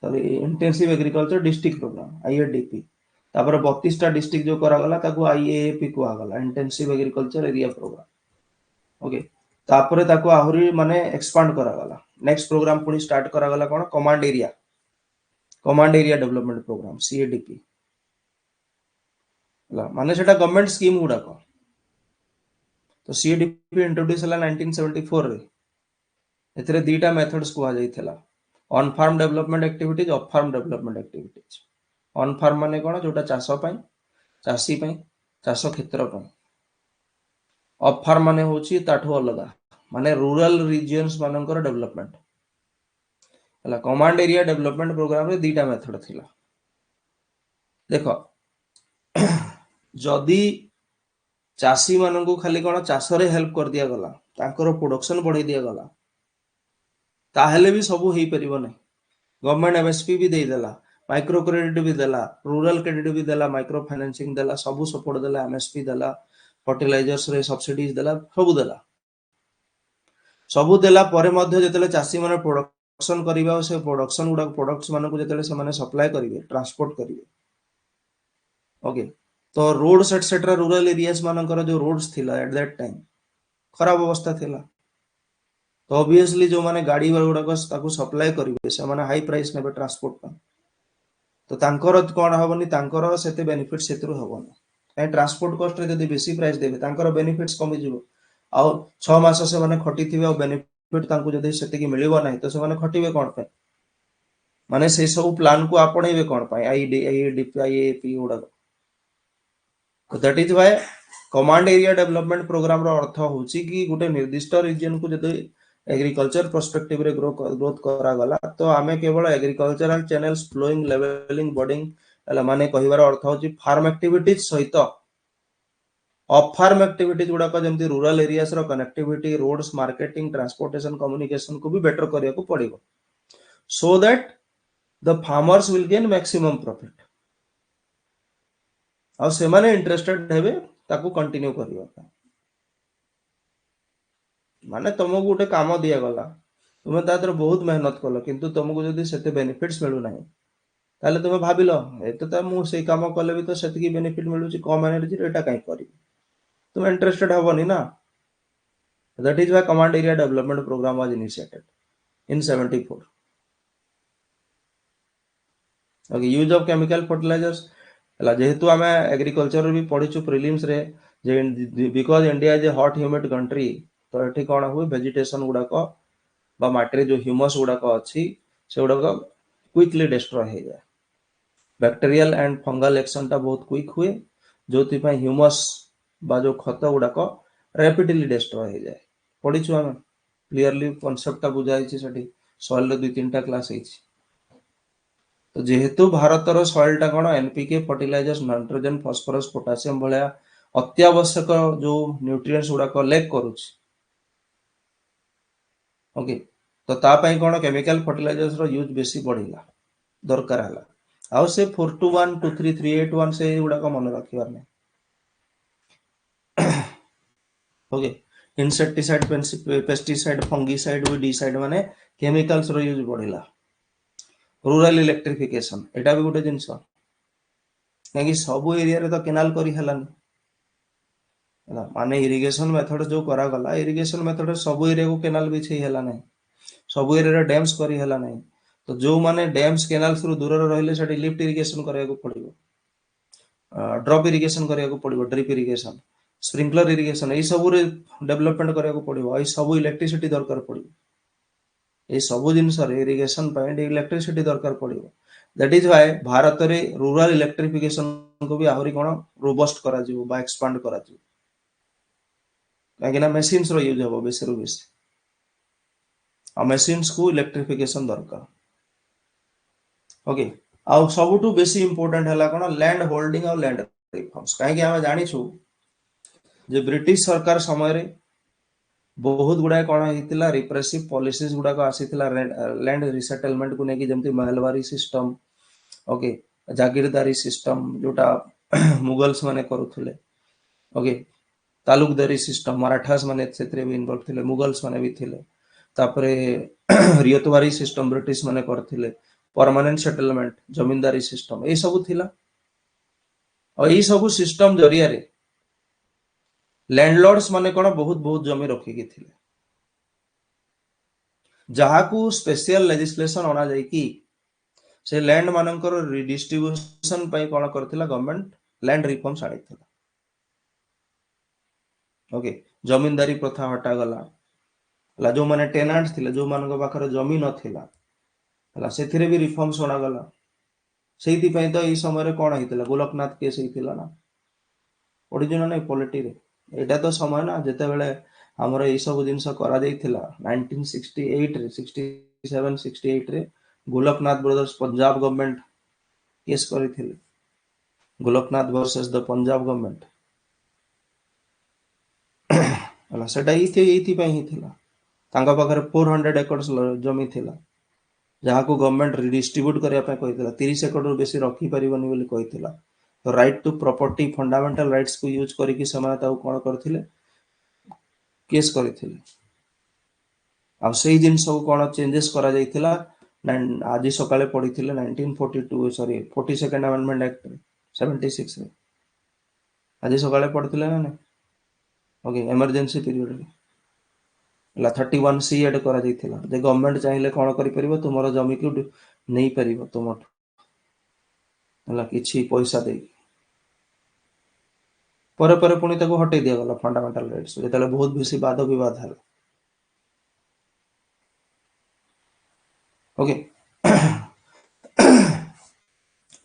sorry intensive agriculture district programme IADP तापर 32 टा डिस्ट्रिक्ट जो करा गला ताको आईएएपी को आगला intensive agriculture area programme okay तापर ताको आहुरी माने एक्सपांड करा गला नेक्स्ट प्रोग्राम पुनी स्टार्ट करा गला कोन कमांड एरिया डेवलपमेंट प्रोग्राम सीएडीपी ला माने सेटा गवर्नमेंट स्कीम गुडा को तो सीएडीपी इंट्रोड्यूस हला 1974 रे एतरे दीटा मेथड्स को आ जायथिला on farm development activities off farm development activities on farm माने कोन जोटा चाष पई चासी पई चाष क्षेत्र पई ऑफ फार्म माने होची ताठो अलगा माने रूरल रीजन्स मानकर डेवलपमेंट हला कमांड एरिया डेवलपमेंट प्रोग्राम रे दीटा मेथड थिला देखो जदी चासी मानन को खाली कोन चाष रे हेल्प कर दिया गला तांकर प्रोडक्शन बढ़ाई दिया गला ताहेले भी सब हेई परिबो नै गवर्नमेंट एमएसपी भी दे देला माइक्रो क्रेडिट भी देला रूरल क्रेडिट भी देला माइक्रो फाइनेंसिंग देला सब सपोर्ट देला एमएसपी देला फर्टिलाइजर्स रे सब्सिडीज देला सब देला परे मध्य जतले चासी माने प्रोडक्शन करिबा से प्रोडक्शन गुडा प्रोडक्ट्स माने को जतले से माने सप्लाई करिवे ट्रांसपोर्ट करिवे ओके तो रोड्स एटसेट्रा रूरल एरियाज मानकर जो रोड्स थिला एट दैट टाइम खराब अवस्था थिला तो ऑब्वियसली जो माने गाड़ी गुडा ताको सप्लाई करिवे से माने हाई प्राइस नेबे ट्रांसपोर्ट पर तो तांकर कोन हबनी तांकर सेते बेनिफिट सेतरु हबनी कहीं ट्रांसपोर्ट कॉस्ट रे जदी बेसी प्राइस देबे तांकर बेनिफिट्स कमी जिवो आ 6 मास से माने खटिथिबे आ बेनिफिट तांको जदी सेति की मिलिबो नाही तो से माने खटिबे कोन पे माने से सब प्लान को आपणेबे कोन पे आईडीपी उडा तो that is why command area development programme रो अर्थ होची कि गुटे निर्दिष्ट रीजन को जदी एग्रीकल्चर पर्सपेक्टिव रे ग्रोथ करा गला तो आमे केवल agricultural channels flowing levelling boarding एला माने कहिवार अर्थ होची फार्म एक्टिविटीज सहित ऑफ फार्म एक्टिविटीज गुडा का जेमती रूरल एरियास रो connectivity roads marketing transportation communication को भी बेटर करिया को पड़िबो so that the farmers will gain maximum profit और से माने इंटरेस्टेड हेबे ताकू कंटिन्यू करिया माने तुमको गोटे काम दिया गला तुम तादर बहुत मेहनत कल किंतु तुमको जदि सेते बेनिफिट्स मिलु नाही ताले तुम भाबिलो एते त मु सेई काम कले भी तो सेति बेनिफिट मिलुची कम एनर्जी एटा काई करी तुम इंटरेस्टेड हबनी ना that is why command area development programme was initiated in 74 okay use of chemical fertilizers हला जेहेतु आमे एग्रीकल्चर भी पढिचु प्रीलिम्स रे जे because India is a hot humid country तो एठी कोन हुए वेजिटेशन गुडा को बा माटी जो ह्यूमस गुडा को अछि से गुडा को क्विकली डिस्ट्रॉय हो जाए बैक्टीरियल एंड फंगल एक्शन ता बहुत क्विक हुए जोति पय ह्यूमस बा जो खत गुडा को रैपिडली डिस्ट्रॉय हो जाए पढिचु आमे क्लियरली कांसेप्ट ता बुझाई छि सेठी सॉइल रे दुई तीनटा क्लास है तो जेहेतु भारत रो सॉइल टा कोन NPK fertilizers nitrogen phosphorus potassium भलिया अत्यावश्यक जो न्यूट्रिएंट्स गुडा को लैक करूछ ओके तो ता पय कोन केमिकल फर्टिलाइजर्स रो यूज बेसी बढ़िला दरकार हला आउ से 42123381 से गुडा को मन रखिबार नै okay insecticide pesticide fungicide weedicide माने केमिकल्स रो यूज बढ़िला रूरल इलेक्ट्रिफिकेशन एटा भी गोटे जिंस कि सब एरिया रे तो केनाल करी हलानी माने इरिगेशन मेथड जो करा गला इरिगेशन मेथड सब एरिया को केनाल भी छै हला नै सब एरिया रे डैम्स करी हला नै तो जो माने डैम्स केनाल थ्रू दूर रे रहले सेठी लिफ्ट इरिगेशन करिया को पड़िबो ड्रॉप इरिगेशन करिया को पड़िबो ड्रिप इरिगेशन स्प्रिंकलर इरिगेशन ए सब रे डेवलपमेंट करिया को पड़िबो ए सब इलेक्ट्रिसिटी दरकार पड़िबो ए सब जिंस रे इरिगेशन पय इलेक्ट्रिसिटी दरकार पड़िबो दैट इज व्हाई भारत रे रूरल इलेक्ट्रिफिकेशन को भी आहुरी कोन रोबस्ट करा जिवो बा एक्सपांड करा जिवो कागिना मशीन्स रो यूज हबो बेसी रो बेसी आ मशीन्स को इलेक्ट्रिफिकेशन दरकार ओके आ सबुटू बेसी इंपोर्टेंट हला कोन लैंड होल्डिंग और लैंड रिफॉर्म्स काहे कि हम जानि छु जे ब्रिटिश सरकार समय रे बहुत गुडा कोन हितिला रिप्रेसिव पॉलिसीज गुडा को आसीतिला लैंड रिसेटलमेंट को नेकी जेमति महलवारी सिस्टम ओके जागीरदारी सिस्टम जोटा मुगल्स माने करूथले ओके तालुकदारी सिस्टम मराठास माने क्षेत्र भी इन्वॉल्व थिले मुगल्स माने भी थिले तापरे रियतवारी सिस्टम ब्रिटिश माने करथिले परमानेंट सेटलमेंट जमींदारी सिस्टम ए सब थिला और ए सब सिस्टम जरिया रे लैंडलॉर्ड्स माने कोन बहुत बहुत जमी रखी की थिले जहा को स्पेशल लेजिस्लेशन आना जाय की से लैंड मानकर रिडिस्ट्रीब्यूशन पय कोन करथिला गवर्नमेंट लैंड रिफॉर्म्स आनिथिला ओके जमींदारी प्रथा हटा गला ला जो माने टेनेंट्स थिले जो मानक पाखरे जमी नथिला हला सेथिरे भी रिफॉर्म्स होना गला सेति पय तो ई समय रे कोन हितला गोलकनाथ केस हितला ना ओरिजिनल नै पॉलिटी रे एटा तो समय ना जेते बेले हमर ई सब जिंस करा जायथिला 1968 रे 67 68 रे Golaknath brothers Punjab government case करिथिले Golaknath versus the Punjab government हला सेटा इथि पय हितला तांका पाखरे 400 एकर्स जमी थिला जहा को गवर्नमेंट रिडिस्ट्रीब्यूट करिया पे कहितला 30 एकड़ रो बेसी रखी परिबनी बोली कहितला तो right to property fundamental rights को यूज करिकि समय ताऊ कोन करथिले केस करिथिले आ सेही दिन सब कोन चेंजेस करा जायतिला आज सकाळे पढिथिले 1942 सॉरी 42nd अमेंडमेंट एक्ट 76 रे आज सकाळे पढिथिले ना ओके इमरजेंसी पीरियड रे ला 31 सी ऐड करा जायतिला जे गवर्नमेंट चाहिले कोन करि परिबो तुमरो जमी को नै परिबो तुमट हला किछि पैसा दे ପରେ ପରେ ପୁଣି ତାକୁ ହଟେଇ ଦିଆଗଲା ଫଣ୍ଡାମେଣ୍ଟାल राइट्स ଯେତେବେଳେ ବହୁତ ବେଶୀ ବାଦ ବିବାଦ ହେଲା। Okay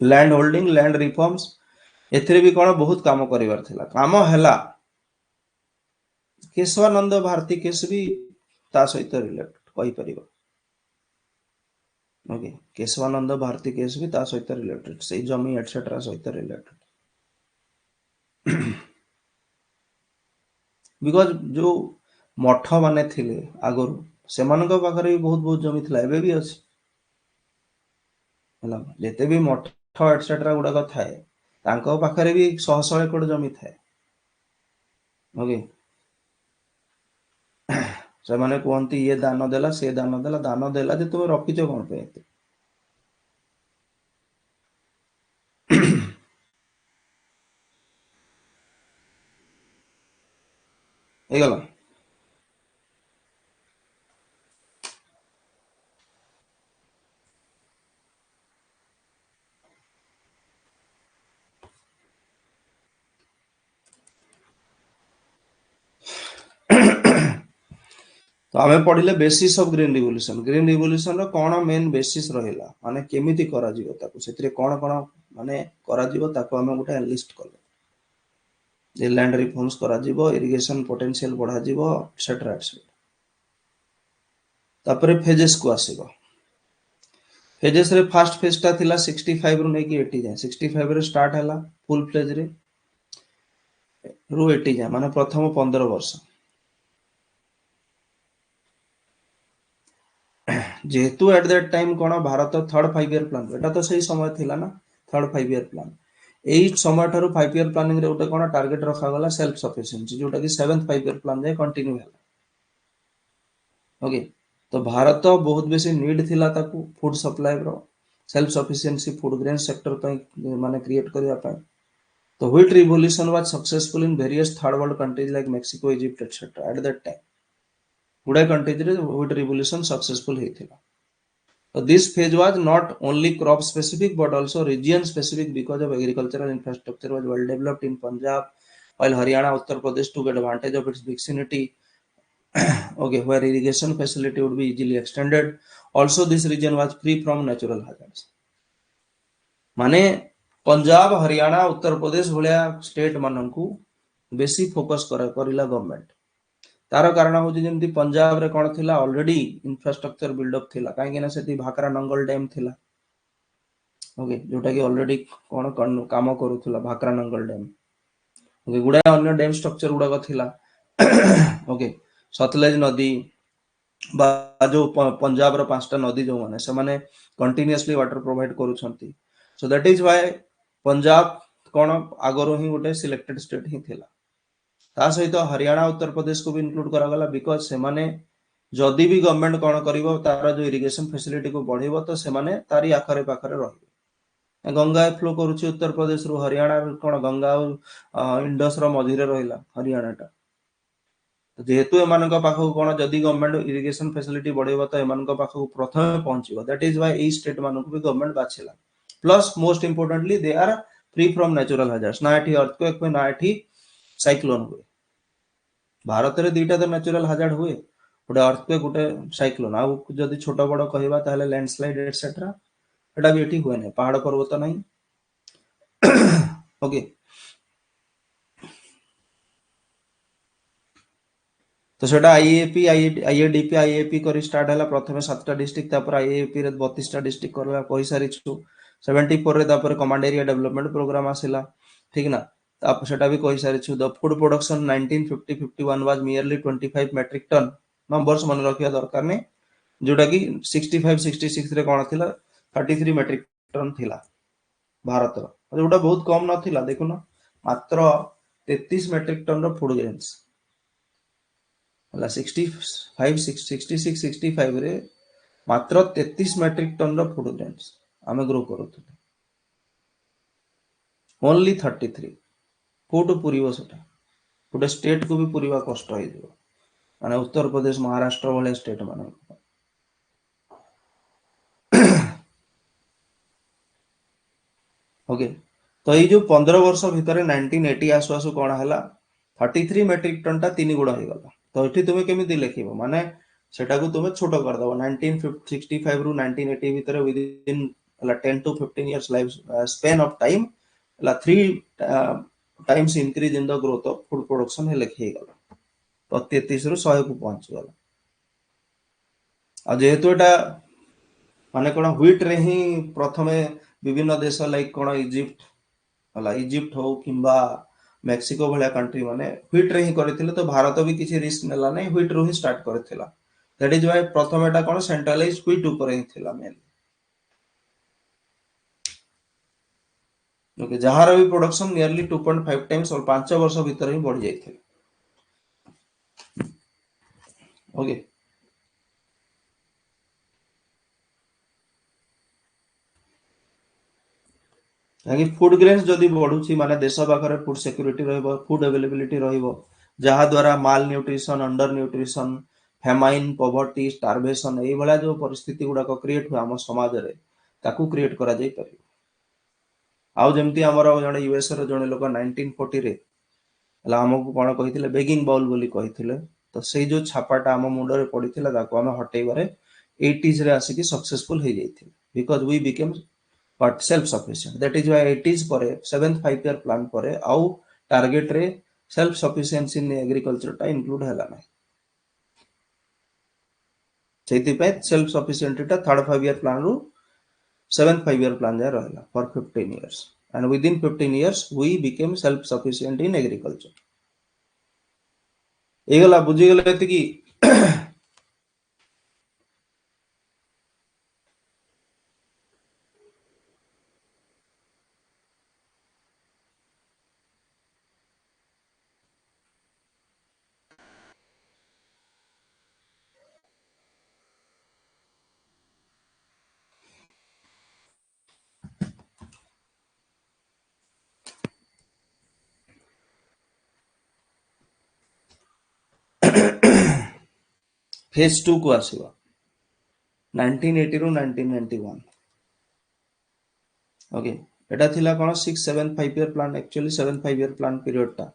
land holding land reforms एथिरे भी कौन बहुत काम करिवार थिला काम हैला केशवानंद भारती केस भी ता सहित रिलेटेड कहि परिबो। ओके केशवानंद भारती केस भी ता सहित रिलेटेड से जमी एटसेट्रा सहित रिलेटेड बिकॉज जो मठ माने थिले आगरु सेमानक पाखरे भी बहुत बहुत जमी थिला एबे भी अछि ହେଲା जेते भी मठ एटसेट्रा गुडा थाए तांको पाखरे भी शह शह एकड़ जमी थाए। ओके से माने कहती ये दान देला से दान देला जे तुम रखिच कौन पे ହେଇଗଲା। तो आमे पढ़िले बेसिस ऑफ ग्रीन रिवोल्यूशन रो कोन मेन बेसिस रहिला माने केमिति करा जीवो ताको सेतिरे कोन कोन माने करा जीवो ताको आमे गुटे लिस्ट करले जे लैंड रिफॉर्म्स करा जीवो इरिगेशन पोटेंशियल बढ़ा जीवो एटसेट्रा एटसेट्रा तापरे फेजेस को आसीबो फेजेस रे फर्स्ट फेज ता थिला 65 रु नै कि 80 जाय 65 रे स्टार्ट हला फुल फ्लेज रे रु 80 जाय माने प्रथम 15 वर्ष जेहेतु eight that time cone Bharat third 5 year plan एटा तो सही समय थिला ना थर्ड 5 ईयर प्लान एई समय ठारू 5 ईयर प्लानिंग रे उटे कोन टारगेट रखा गला सेल्फ सफिशिएंसी जोटा कि 7th 5 ईयर प्लान जे कंटिन्यू होला। ओके तो भारत बहुत बेसी नीड थिला ताकू फूड सप्लाई रो self sufficiency food grain sector पे माने क्रिएट करया पे तो wheat revolution was successful in various third world countries like Mexico Egypt etcetera at that time गुडा कंट्रीज रे व्हीट रिवोल्यूशन सक्सेसफुल हेतिला। So this phase was not only crop specific but also region specific because of agricultural infrastructure was well developed in Punjab, while Haryana, Uttar Pradesh took advantage of its vicinity. Okay, where irrigation facility would be easily extended. Also, this region was free from natural hazards. माने Punjab Haryana Uttar Pradesh भलिया state माननकू बेसी focus करिला government तार कारण हूँ जमी पंजाब रे कौन थिला ऑलरेडी इंफ्रास्ट्रक्चर बिल्डअप थिला कहीं ना से भाकरा नंगल डैम थिला। ओके जोटा कि ऑलरेडी कौन काम करूला भाकरा नंगल डैम ओके गुड़ा अन्य डैम स्ट्रक्चर गुड़ाक थिला। ओके सतलेज नदी बा जो पंजाब रो 5टा नदी जो माने से माने कंटिन्यूअसली वाटर प्रोवाइड करूछंती so that is why Punjab कौन आगरो ही गोटे सिलेक्टेड स्टेट ही थिला ता सहित हरियाणा उत्तर प्रदेश को भी इंक्लूड करा गला बिकॉज से माने जदि भी गवर्नमेंट कौन करिवो तार जो इरिगेशन फैसिलिटी को बढ़िवो तो से माने तारी आखरे पाखरे रहिबे गंगा फ्लो करूची उत्तर प्रदेश रु हरियाणा कौन गंगा इंडस रो मझी रे रहिला हरियाणा टा तो जेहेतु एमानक पाखो कौन जदि गवर्नमेंट इरिगेशन फैसिलिटी बढ़िवो तो एमानक पाखो प्रथम पहुंचीबो that is why a state मानक भी गवर्नमेंट बाछिला plus most importantly they are free from natural hazards ना एठी अर्थक्वेक पे ना एठी साइक्लोन हुए भारत रे दुईटा तो नेचुरल हैजार्ड हुए गोटे अर्थक्वेक गोटे साइक्लोन आ जदि छोट बड़ कहबा ताहले लैंडस्लाइड एटसेट्रा एटा भी एठी हुए नै पहाड़ पर्वत नहीं। ओके तो सेटा आईएपी आईएडीपी आईएपी करी स्टार्ट हला प्रथमे 7टा डिस्ट्रिक्ट तापर आईएपी रे 32टा डिस्ट्रिक्ट करला कहि सारी छु 74 रे तापर कमांड एरिया डेवलपमेंट प्रोग्राम आसिला ठीक ना तापर सेटा भी कहि सारी छु the food production 1950-51 was merely 25 metric ton numbers मन रखिया दरकार ने जोटा कि 65-66 रे कोन थिला 33 मेट्रिक टन थिला भारत रो जोटा बहुत कम न थिला देखुनो मात्र 33 मेट्रिक टन रो फूड ग्रेन्स 66 रे मात्र 33 मेट्रिक टन रो फूड ग्रेन्स आमे ग्रो करूथु ओनली 33 कोटो पुरीबो सेटा गोटे स्टेट को भी पुरीबा कष्ट हो माने उत्तर प्रदेश महाराष्ट्र वाले स्टेट माने ओके तो ये जो 15 वर्ष भितर 1980 आसु आसु कौन है 33 मेट्रिक टन टा 3 गुण हो गला। तो ये तुम्हें केमी लिखिब माने सेटा को तुम्हें छोट कर दबो 1965 रु 1980 भितर within 10 to 15 years life span of time 3 times increase in the growth of food production है लिखि गला। तो 33 रु 100 को पहुंच गला। आ जेहेतु एटा माने कोन व्हीट रे ही प्रथमे विभिन्न देश लाइक कोन इजिप्ट इजिप्ट हो किंबा मेक्सिको भलिया कंट्री माने व्हीट रे ही करथिले। तो भारत भी किसी रिस्क नेला नै व्हीट रो ही स्टार्ट करथिला। दैट इज व्हाई प्रथम एटा कोन सेंट्रलाइज व्हीट ऊपर ही थिला मेन। ओके जहार भी प्रोडक्शन नियरली 2.5 टाइम्स और 5 वर्ष भीतर ही बढ़ जाइथिला। ओके ताकि फूड ग्रेन्स जदि बढ़ुची माने देश पाखरे फूड सिक्योरिटी रहइबो फूड अवेलेबिलिटी रहइबो जहा द्वारा malnutrition undernutrition famine poverty starvation एई भला जो परिस्थिति गुडा को क्रिएट हुआ हम समाज रे ताकू क्रिएट करा जाई परिबो। आउ जेमती हमर जने यूएस रे जने लोक 1940 रे हला हमकु कोन कहिथिले बेगिंग बाउल बोली कहिथिले। तो सेई जो छापाटा हम मुंड रे पडिथिला ताकू हम हटेइ बारे 80s रे आसी कि सक्सेसफुल हे जाइथिले because we became but self sufficient. That is why 80s पर 7th 5 year plan पर आउ टारगेट रे self sufficiency in agriculture टा include हैला ना सेति पे self sufficiency टा 3rd 5 year plan रू 7th 5 year plan जा रहला for 15 years and within 15 years we became self sufficient in agriculture। एगला बुझी गेले एति की फेज 2 को आसीबा 1980 रू 1991। ओके एटा थिला कोन 6 7 5 year plan actually 7 5 year plan period टा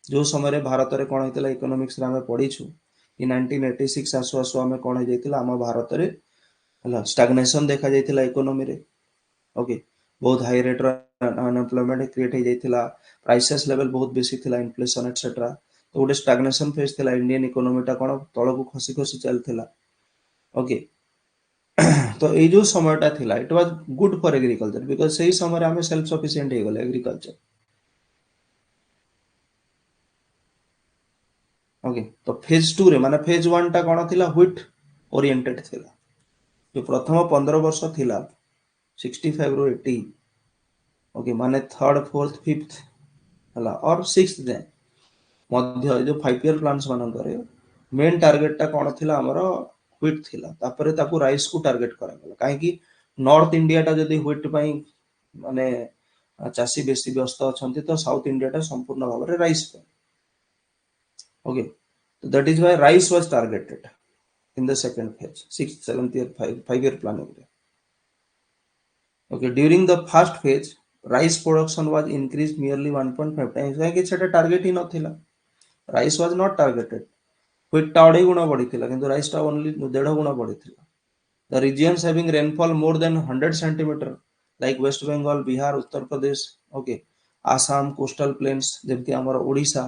जो समय भारत रे कोन हेतला इकोनॉमिक्स रे हमें पढीछु कि 1986 आसु आसु हमें कोन हे जैतिला हम भारत रे हला स्टैग्नेशन देखा जैतिला इकोनॉमी रे। ओके बहुत हाई रेट रो अनएम्प्लॉयमेंट क्रिएट हे जैतिला प्राइसेस लेवल बहुत बेसी थिला इन्फ्लेशन एटसेट्रा। तो गोटे स्टैग्नेशन फेज थिला इंडियन इकोनॉमी टा कोन तळ को खसी खसी चलथिला। ओके तो ए जो समयटा थिला it was good for agriculture because सही समय रे हमें सेल्फ सफिशिएंट हे गेले एग्रीकल्चर। ओके तो फेज 2 रे माने फेज 1 टा कोन थिला व्हीट ओरिएंटेड थिला। जो प्रथम 15 वर्ष थिला 65 रो 80 ओके माने 3rd 4th 5th हला और 6th जाए मध्य जो 5 ईयर प्लान्स मान करे मेन टारगेट टा कोन थिला हमरो व्हीट थिला तापरे ताकू राइस को टारगेट करा गला काहे कि नॉर्थ इंडिया टा जदी व्हीट पई माने चासी बेसी व्यस्त अछंती तो साउथ इंडिया टा संपूर्ण भाव रे राइस पे। ओके तो that is why rice was targeted in the second phase 6th 7th year 5 year planning रे। okay during the first phase rice production was increased nearly 1.5 times कि सेटा टारगेट ही नथिला rice was not targeted wheat टा 2.5 गुना बढ़िथिला किंतु rice टा ओनली 1.5 गुना बढ़िथिला। The reasons having rainfall more than 100 centimetre like West Bengal Bihar Uttar Pradesh okay Assam coastal plains जेमति हमर ओडिसा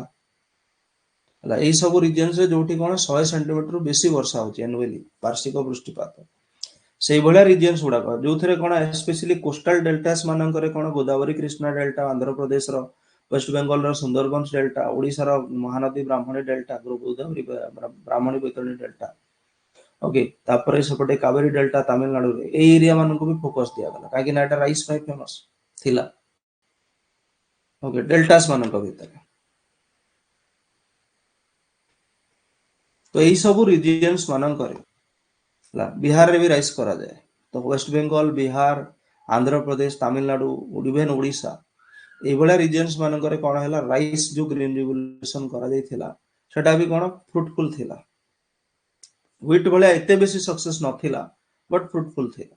हला एई सब रीजन्स रे जोठी कोन 100 सेंटीमीटर बेसी वर्षा होची एनुअली वार्षिक वृष्टिपात सेई भलिया रीजन्स गुडा जो थरे कोन स्पेशली कोस्टल डेल्टास मानन करे कोन गोदावरी कृष्णा डेल्टा आंध्र प्रदेश रो वेस्ट बंगाल रो सुंदरबंस डेल्टा ओडिसा रो महानदी ब्राह्मणी delta Godavari Brahmani Baitarani delta okay तापरे सेपटे कावेरी डेल्टा तमिलनाडु रे ए एरिया मानन को भी फोकस दिया गला काहे कि ना एटा राइस पई फेमस थिला। ओके डेल्टास मानन को भीतर तो एई सब रीजन्स मानन करे बिहार रे भी राइस करा जाए। तो वेस्ट बंगाल बिहार आंध्र प्रदेश तमिलनाडु इवन ओडिशा ए भलिया रीजन्स मानन करे कोन हैला राइस जो ग्रीन रिवोल्यूशन करा जाइथिला सेटा भी कोन फ्रूटफुल थिला व्हीट भलिया एते बेसी सक्सेस नथिला बट फ्रूटफुल थिला।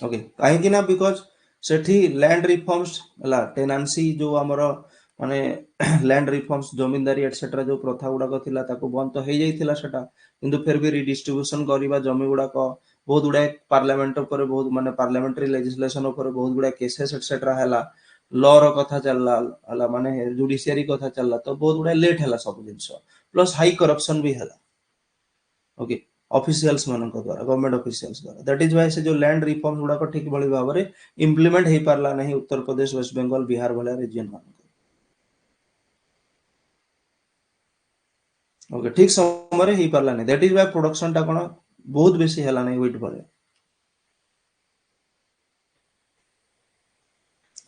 ओके कहीं ना बिकॉज सेठी लैंड रिफॉर्म्स हला टेनांसी जो हमर माने लैंड रिफॉर्म्स जमींदारी एटसेट्रा जो प्रथा गुड़ाक थिला ताको बंद तो हो जाइथिला सेटा किंतु फिर भी रिडिस्ट्रीब्यूशन करिबा जमी गुड़ाक बहुत गुड़ा पार्लियामेंट ऊपर बहुत माने पार्लियामेंट्री लेजिस्लेशन ऊपर बहुत गुड़ा केसेस एटसेट्रा हला लॉ रो कथा चलला हला माने जुडिशियरी कथा चलला तो बहुत गुड़ा लेट हला सब जिंस प्लस हाई करप्शन भी हला ओके ऑफिशियल्स मानक द्वारा गवर्नमेंट ऑफिशियल्स द्वारा दैट इज व्हाई से जो लैंड रिफॉर्म्स गुड़ाक ठीक भली भाव में इंप्लीमेंट हो पारला नहीं उत्तर प्रदेश वेस्ट बेंगल बिहार भलिया रीजन मानक ओके ठीक समय रे हो पारला नहीं दैट इज व्हाई प्रोडक्शन टा कोन बहुत बेसी हला नहीं व्हीट भले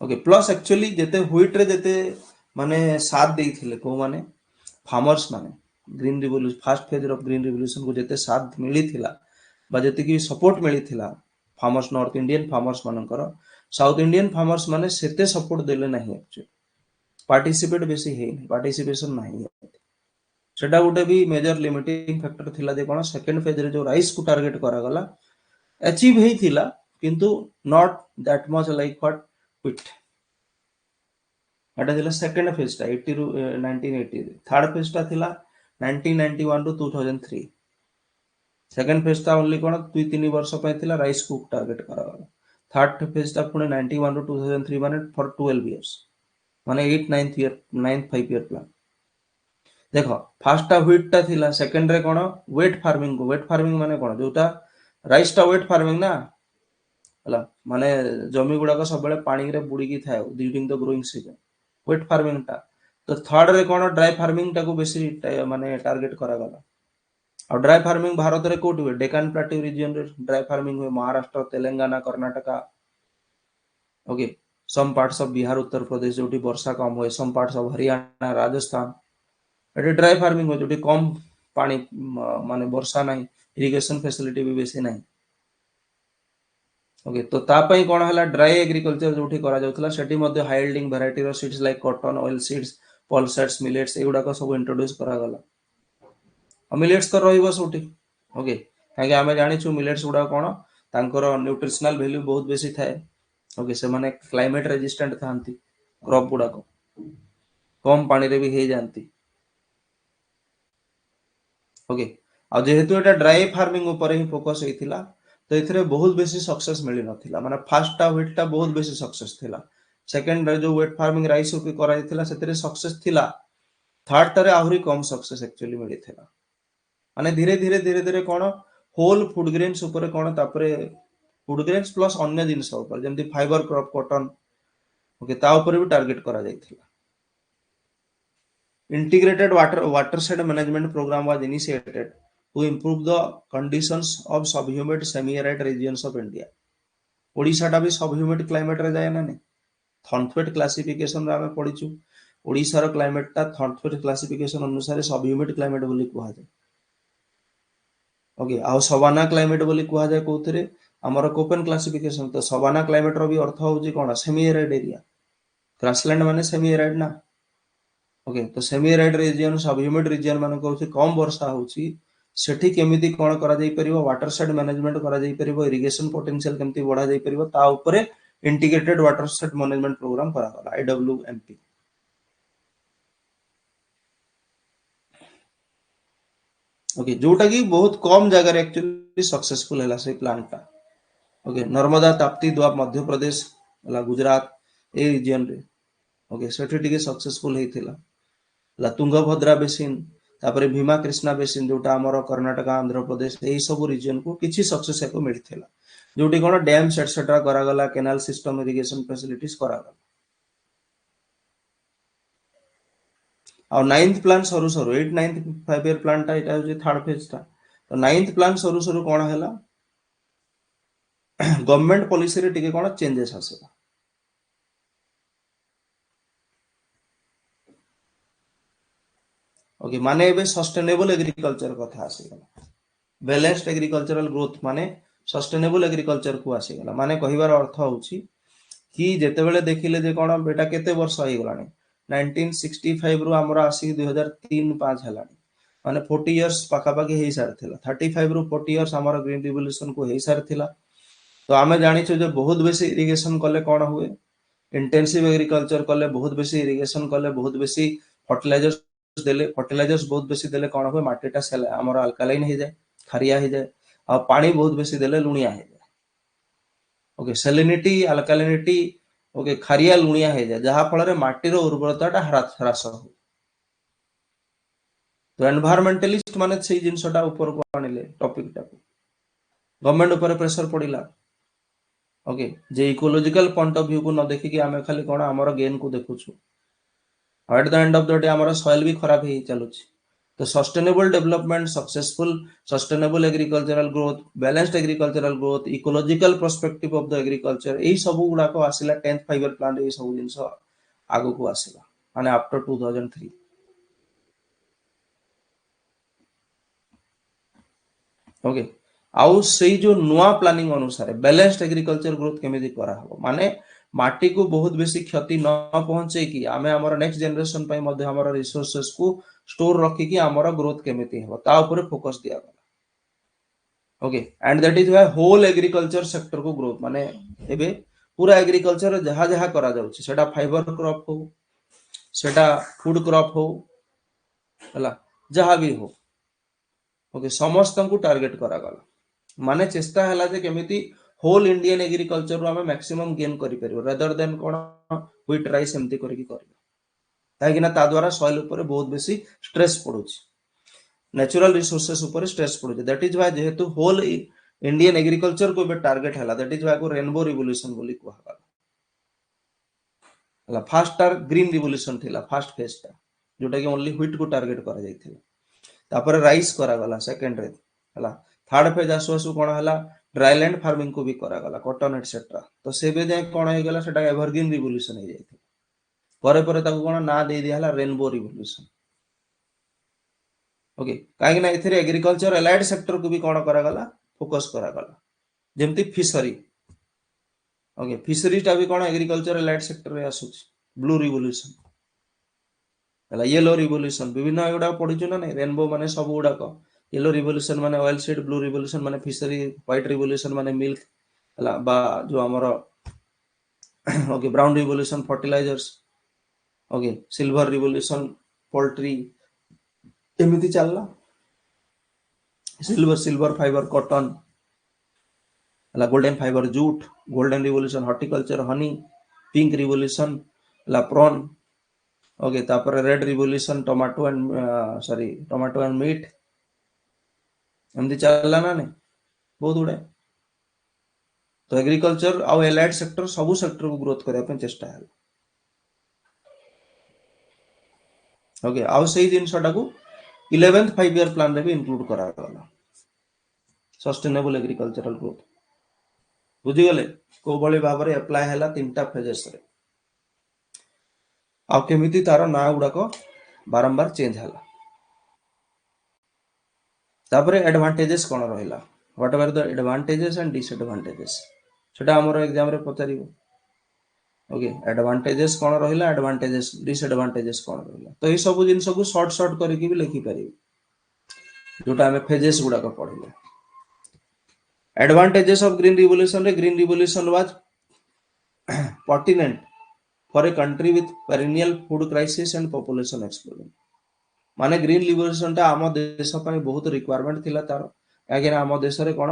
ओके प्लस एक्चुअली जेते व्हीट रे जेते माने साथ देइथिले को माने फार्मर्स माने green revolution first phase of green revolution को जेते साथ मिली थिला बा जेते की सपोर्ट मिली थिला फार्मर्स नॉर्थ इंडियन फार्मर्स मानकर साउथ इंडियन फार्मर्स माने सेते सपोर्ट देले नहीं एक्चुअली पार्टिसिपेट बेसी है पार्टिसिपेशन नहीं सेटा गोटे भी मेजर लिमिटिंग फैक्टर थिला जे कोन सेकंड फेज रे जो राइस को टारगेट करा गला अचीव ही थिला किंतु not that much like what wheat एटा थिला सेकंड फेज टा 80 रु 1980 थर्ड फेज टा थिला 1991 टू 2003 सेकंड फेज टा ओनली कोन 2-3 वर्ष पय थिला राइस को टारगेट करा गला थर्ड फेज टा पुणे 91 टू 2003 माने फॉर 12 इयर्स माने 8 9th year 9th 5 year plan देखो फास्ट टा व्हीट टा थिला सेकंड रे कोन वेट फार्मिंग माने कोन जोटा राइस टा वेट फार्मिंग ना हला माने जमी गुडा को सब बेले पानी रे बुडी की थाए during the growing season wet farming टा तो थर्ड रे कोन ड्राई फार्मिंग टा को बेसी माने टारगेट करा गला और ड्राई फार्मिंग भारत रे कोट हुए डेकान प्लेट्यू रीजन रे ड्राई फार्मिंग हुए Maharashtra Telangana Karnataka okay some parts of Bihar Uttar Pradesh जोटी वर्षा कम हुए some parts of Haryana Rajasthan एटी ड्राई फार्मिंग हो जोटी कम पानी माने वर्षा नहीं इरिगेशन फैसिलिटी भी बेसी नहीं ओके तो तापई कोन हला ड्राई एग्रीकल्चर जोठी करा जाउतला सेठी मध्ये हाई यील्डिंग वैरायटी रो seeds like cotton oil seeds pulses millets एगुडा को सब इंट्रोड्यूस करा गला मिलेट्स तो रहिबो सोठी ओके काहे आमे जानि छु मिलेट्स गुडा कोन तांकर न्यूट्रिशनल वैल्यू बहुत बेसी थाए ओके से माने क्लाइमेट रेजिस्टेंट थांती क्रॉप गुडा को कम पानी रे भी हे जानती ओके आ जेहेतु एटा ड्राई फार्मिंग ऊपर ही फोकस हेतिला तो एथरे बहुत बेसी सक्सेस मिली नथिला माने फर्स्ट टा व्हीट टा बहुत बेसी सक्सेस थिला सेकंड रे जो वेट फार्मिंग राइस ऊपर करा हेतिला सेतरे सक्सेस थिला थर्ड टारे आहुरी कम सक्सेस एक्चुअली मिली थिला माने धीरे धीरे कोन होल फूड ग्रेन्स ऊपर कोन तापरे फूड ग्रेन्स प्लस अन्य जिंस ऊपर जेमति फाइबर क्रॉप कॉटन ओके ता ऊपर भी टारगेट करा जाइथिला integrated watershed management program was initiated to improve the conditions of subhumid semi-arid regions of India. Odisha टा भी सबह्यूमिड क्लाइमेट रे जाय ना ने थॉर्नफेट क्लासिफिकेशन रे हमें पढिचु ओडिशा रो क्लाइमेट टा थॉर्नफेट क्लासिफिकेशन अनुसार सबह्यूमिड क्लाइमेट बोली कुहा जाय ओके आ सवाना क्लाइमेट बोली कुहा जाय कोथरे हमर कोपेन क्लासिफिकेशन तो सवाना क्लाइमेट रो भी अर्थ होउची कोन सेमी एरिड एरिया ग्रासलैंड माने सेमी एरिड ना ओके तो semi arid region sub humid region मान को कम वर्षा होची सेठी केमिति कोन करा जाई परिबो वाटरशेड मैनेजमेंट करा जाई परिबो इरिगेशन पोटेंशियल केमिति बढ़ा जाई परिबो ता ऊपर इंटीग्रेटेड वाटरशेड मैनेजमेंट प्रोग्राम करा गला आईडब्ल्यूएमपी ओके जोटा की बहुत कम जगह रे एक्चुअली सक्सेसफुल हैला से प्लान टा ओके नर्मदा ताप्ती द्वाब मध्य प्रदेश हला गुजरात ए रीजन रे ओके सेठी टिके सक्सेसफुल हेतिला तुंगभद्रा बेसिन तापरे भीमा कृष्णा बेसिन जोटा हमर कर्नाटक आंध्र प्रदेश एई सब रीजन को किछि सक्सेस एको मिलथिला जोटी कोन डैम एटसेट्रा करा गला कैनाल सिस्टम इरिगेशन फैसिलिटीज करा गला और 9th प्लान सरू सरू 8 9th 5 ईयर प्लान टा इटा जे थर्ड फेज टा तो 9th प्लान सरू सरू कोन हैला गवर्नमेंट पॉलिसी रे टिके कोन चेंजेस आसेला ओके माने एबे सस्टेनेबल एग्रीकल्चर कथा आसीगला बैलेंस्ड एग्रीकल्चरल ग्रोथ माने सस्टेनेबल एग्रीकल्चर को आसीगला माने कहिबार अर्थ होउची कि जेतेबेले देखिले जे कोन बेटा केते वर्ष होई गलानी 1965 रु हमरा आसी 2003-5 हलानी माने 40 इयर्स पाखा पाखी हेई सारथिला 35 रु 40 इयर्स हमरा ग्रीन रिवोल्यूशन को हेई सारथिला तो आमे जानिछु जे बहुत बेसी इरिगेशन कले कोन हुए, इंटेंसिव एग्रीकल्चर कले बहुत बेसी इरिगेशन कले बहुत बेसी फर्टिलाइजर्स देले, फर्टिलाइजर्स बहुत बेसी देले कोन हुए, माटीटा सेल हमर अल्कालाइन हो जाए, खारिया हो जाए, आ पानी बहुत बेसी देले लुणिया हो जाए। ओके, सैलिनिटी अल्कालिनिटी ओके खारिया लुणिया हो जाए, जहा फल रे माटीर उर्वरताटा ह्रास हो। तो एनवायरमेंटलिस्ट माने से जिनसटा ऊपर को आनिले टॉपिक टा गवर्नमेंट ऊपर प्रेशर पड़िला। ओके, जे इकोलॉजिकल पॉइंट ऑफ व्यू को न देखि कि आमे खाली कोन हमर गेन को देखुछु, at the end of the day हमर सॉइल भी खराब ही चलुछि। तो sustainable development, successful sustainable agricultural growth, balanced agricultural growth, ecological perspective of the agriculture, एई सब गुडा को आसिला 10th 5 ईयर प्लान रे, एई सब जिंस आगु को आसिला माने आफ्टर 2003। ओके, आउ से जो नुआ प्लानिंग अनुसार बैलेंस्ड एग्रीकल्चर ग्रोथ केमिति करा हो, माने माटी को बहुत बेसी क्षति न पहुंचे कि आमे हमर नेक्स्ट जनरेशन पई मध्ये हमर रिसोर्सेस को स्टोर रखी कि हमर ग्रोथ केमिति हो ता ऊपर फोकस दिया गला। Okay, and that is why whole agriculture sector को ग्रोथ माने एबे पूरा एग्रीकल्चर जहा जहा करा जाउछि, सेटा फाइबर क्रॉप हो, सेटा फूड क्रॉप हो, हला जहा भी हो, ओके समस्त को टारगेट करा गला। माने चेष्टा हला जे केमिति होल इंडियन एग्रीकल्चर रो हमें मैक्सिमम गेन करि परिबो, रेदर देन कोन व्हीट राइस एमती करि करबो, काहे कि ना ता द्वारा सॉइल ऊपर बहुत बेसी स्ट्रेस पडुछि, नेचुरल रिसोर्सेस ऊपर स्ट्रेस पडुछि। दैट इज व्हाई जेहेतु होल इंडियन एग्रीकल्चर को बे टारगेट हला, दैट इज व्हाई को रेनबो रिवोल्यूशन बोली कहवा गला। हला फर्स्ट टार ग्रीन रिवोल्यूशन थिला, फर्स्ट फेज टा जोटा कि ओनली व्हीट को टारगेट करा जायथिला, तापर राइस करा गला सेकंड रे, हला थर्ड फेज आसु आसु कोन हला ड्राई लैंड फार्मिंग को भी करा गला, कॉटन एटसेट्रा। तो सेबे जे कोन हे गला सेटा एवरग्रीन रिवोल्यूशन हे जायथिला, परे परे ताको कोन ना दे दिया हला रेनबो रिवोल्यूशन। ओके, काहे ना एथिरे एग्रीकल्चर एलाइड सेक्टर को भी कोन करा गला, फोकस करा गला, जेमति फिशरी। ओके, फिशरी टा भी कोन एग्रीकल्चर एलाइड सेक्टर रे आसुछि, ब्लू रिवोल्यूशन हला येलो रिवोल्यूशन विभिन्न एगुडा पढिछु ना नै, रेनबो माने सब गुडा को, येलो रिवोल्यूशन माने ऑयल सीड, ब्लू रिवोल्यूशन माने फिशरी, व्हाइट रिवोल्यूशन माने मिल्क हला बा जो हमर okay brown revolution fertilizers, okay silver revolution poultry, एमिति चलला सिल्वर फाइबर कॉटन हला, golden fibre jute, golden revolution horticulture honey, pink revolution हला प्रॉन, ओके तापर red revolution tomato and tomato and meat, एमती चलला ना नै बहुत गुडे। तो एग्रीकल्चर आउ एलाइड सेक्टर सबु सेक्टर को ग्रोथ करबा पे चेष्टा है। ओके, आउ सेही जिनसटा को 11th 5 ईयर प्लान रे भी इंक्लूड करा गला, सस्टेनेबल एग्रीकल्चरल ग्रोथ। बुझी गले को बळी भाबरे अप्लाई हैला तीनटा फेजेस रे, आउ केमिति तार ना गुडा को बारंबार चेंज हैला। तापरे एडवांटेजेस कोन रहिला, what are the advantages and disadvantages, सेटा हमर एग्जाम रे पचारिबो। ओके, एडवांटेजेस कोन रहिला, एडवांटेजेस डिसएडवांटेजेस कोन रहिला, तो ए सब जिंस को शॉर्ट शॉर्ट करके भी लिखि परिबो, जोटा हमें फेजेस गुडा को पढिले। एडवांटेजेस ऑफ ग्रीन रिवोल्यूशन रे, green revolution was pertinent for a country with perennial food crisis and population explosion, माने ग्रीन रिवोल्यूशन टा आम देश पय बहुत रिक्वायरमेंट थिला तार, काहे आम देश रे कोन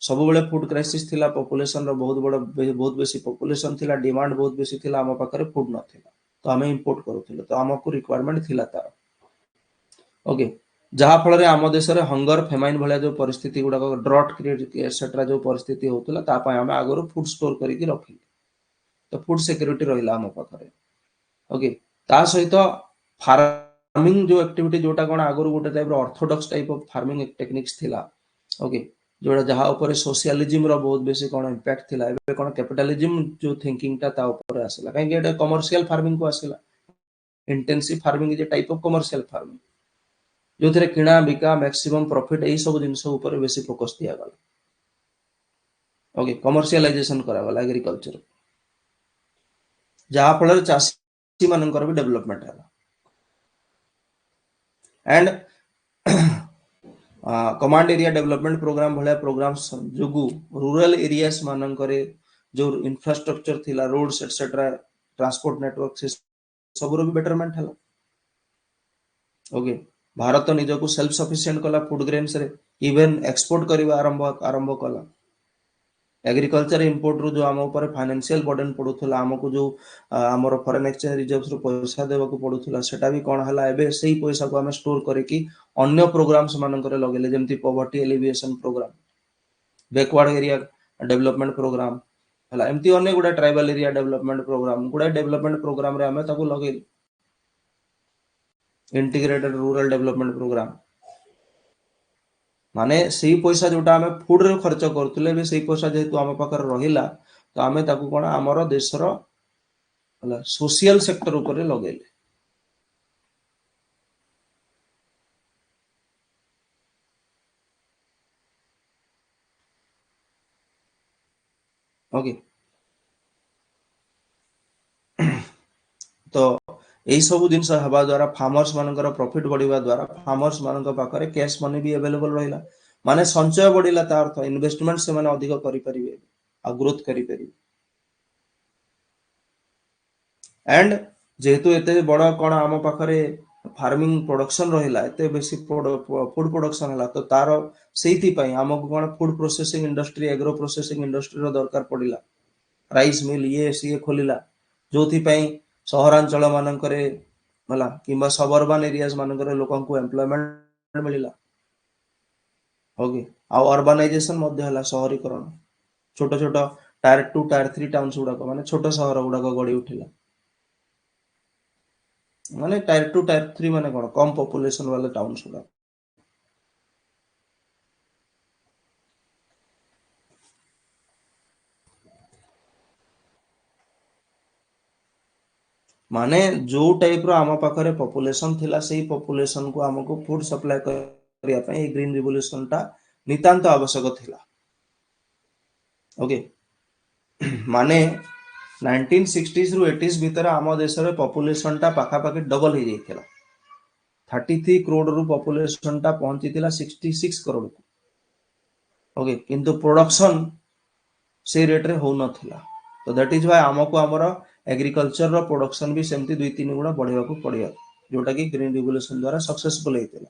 सब बेले फूड क्राइसिस थिला, पॉपुलेशन रो बहुत बड़ बहुत बेसी पॉपुलेशन थिला, डिमांड बहुत बेसी थिला, आम पाखरे फूड न थिला, तो आमे इंपोर्ट करूथिले, तो हमको रिक्वायरमेंट थिला तार। ओके, जहा फल रे आम देश रे हंगर फेमाइन भलिया जो परिस्थिति गुडा ड्रॉट क्रिएट एटसेट्रा जो परिस्थिति होतला, ता पय आमे आगरो फूड स्टोर करिकि रखिले, तो फूड सिक्योरिटी रहिला आम पाखरे। ओके, ता सहित फार्मिंग जो एक्टिविटी जोटा कोन आगरो गोटे टाइप रो orthodox type of farming techniques थिला। ओके, जोटा जहा ऊपर सोशलिज्म रो बहुत बेसी कोन इंपैक्ट थिला, एबे कोन कैपिटलिज्म जो थिंकिंग ता ता ऊपर आसला, काहे कि एटा कमर्शियल फार्मिंग को आसला। Intensive farming is a type of commercial farming, जो थरे किणा बिका मैक्सिमम प्रॉफिट एई सब जिंस ऊपर बेसी फोकस दिया गला। ओके, कमर्शियलाइजेशन करा गला एग्रीकल्चर, जहा फल चासी मानकर भी डेवलपमेंट है। And command area development programme भलिया प्रोग्राम्स जोगु रूरल एरियास मानकरे जो इंफ्रास्ट्रक्चर थिला रोड्स एटसेट्रा ट्रांसपोर्ट नेटवर्क से सबरो भी बेटरमेंट हला ओके भारत निजको सेल्फ सफिशिएंट कला फूड ग्रेन्स रे इवन एक्सपोर्ट करबा आरंभ आरंभ कला एग्रीकल्चर इंपोर्ट रो जो आम ऊपर फाइनेंशियल बर्डन पड़ुथला हमको जो हमर फॉरेन एक्सचेंज रिजर्व्स रो पैसा देबा को पड़ुथला सेटा भी कोन हला एबे सेही पैसा को हम स्टोर करे कि अन्य प्रोग्राम्स मानकर लगेले जेमती poverty alleviation programme backward area development programme हला एमती अनेक गुडा ट्राइबल एरिया डेवलपमेंट प्रोग्राम गुडा डेवलपमेंट प्रोग्राम रे हमें ताको लगेल इंटीग्रेटेड रूरल डेवलपमेंट प्रोग्राम माने सेही पैसा जोटा हमें फूड रे खर्च करथुले बे सेही पैसा जेतु हम पाकर रहिला तो हमें ताको कोन हमर देशर हला सोशल सेक्टर ऊपर लगेले ओके तो यही सब जिन हवा द्वारा फार्मर्स मानकर प्रॉफिट बढ़िया द्वारा फार्मर्स मान पाखे कैश मनी भी अवेलेबल रहा माने संचय बढ़िला ता अर्थ इन्वेस्टमेंट से माने अधिक करि परिबे आ ग्रोथ करि परिबे एंड जेहेतु एते बड़ कोन आम पाखरे फार्मिंग प्रोडक्शन रहिला एते बेसी फूड प्रोडक्शन हला तो तार सेही पई हमको कोन food processing industry agro processing industry रो दरकार पड़िला राइस मिल ये सी खोलिला जोथि पई सहरांचल मानकरे मला किंबा सबअर्बन एरियाज मानकरे लोकंकु एम्प्लॉयमेंट मिलिला ओके आ अर्बनाइजेशन मध्ये हला शहरीकरण छोट छोट टायर 2 टायर 3 टाउन्स गुडा माने छोट शहर गुडा गड़ी उठिला माने टायर 2 टायर 3 माने कोन कम पॉपुलेशन वाले टाउन्स गुडा माने जो टाइप रो आम पाखरे पॉपुलेशन थिला सेही पॉपुलेशन को हमको फूड सप्लाई करिया पई ग्रीन रिवोल्यूशन टा नितांत आवश्यक थिला ओके माने 1960s रु 80s भीतर आम देश रे पॉपुलेशन टा पाखा पाखी डबल ही जाइथिला 33 करोड़ रु पॉपुलेशन टा पहुंची थिला 66 करोड़ को ओके किंतु प्रोडक्शन से रेट रे हो नथिला तो दैट इज व्हाई हमको हमर एग्रीकल्चर रो प्रोडक्शन भी सेमती 2-3 गुणा बढ़िया को पड़िया जोटा कि ग्रीन रिवोल्यूशन द्वारा सक्सेसफुल हेतिला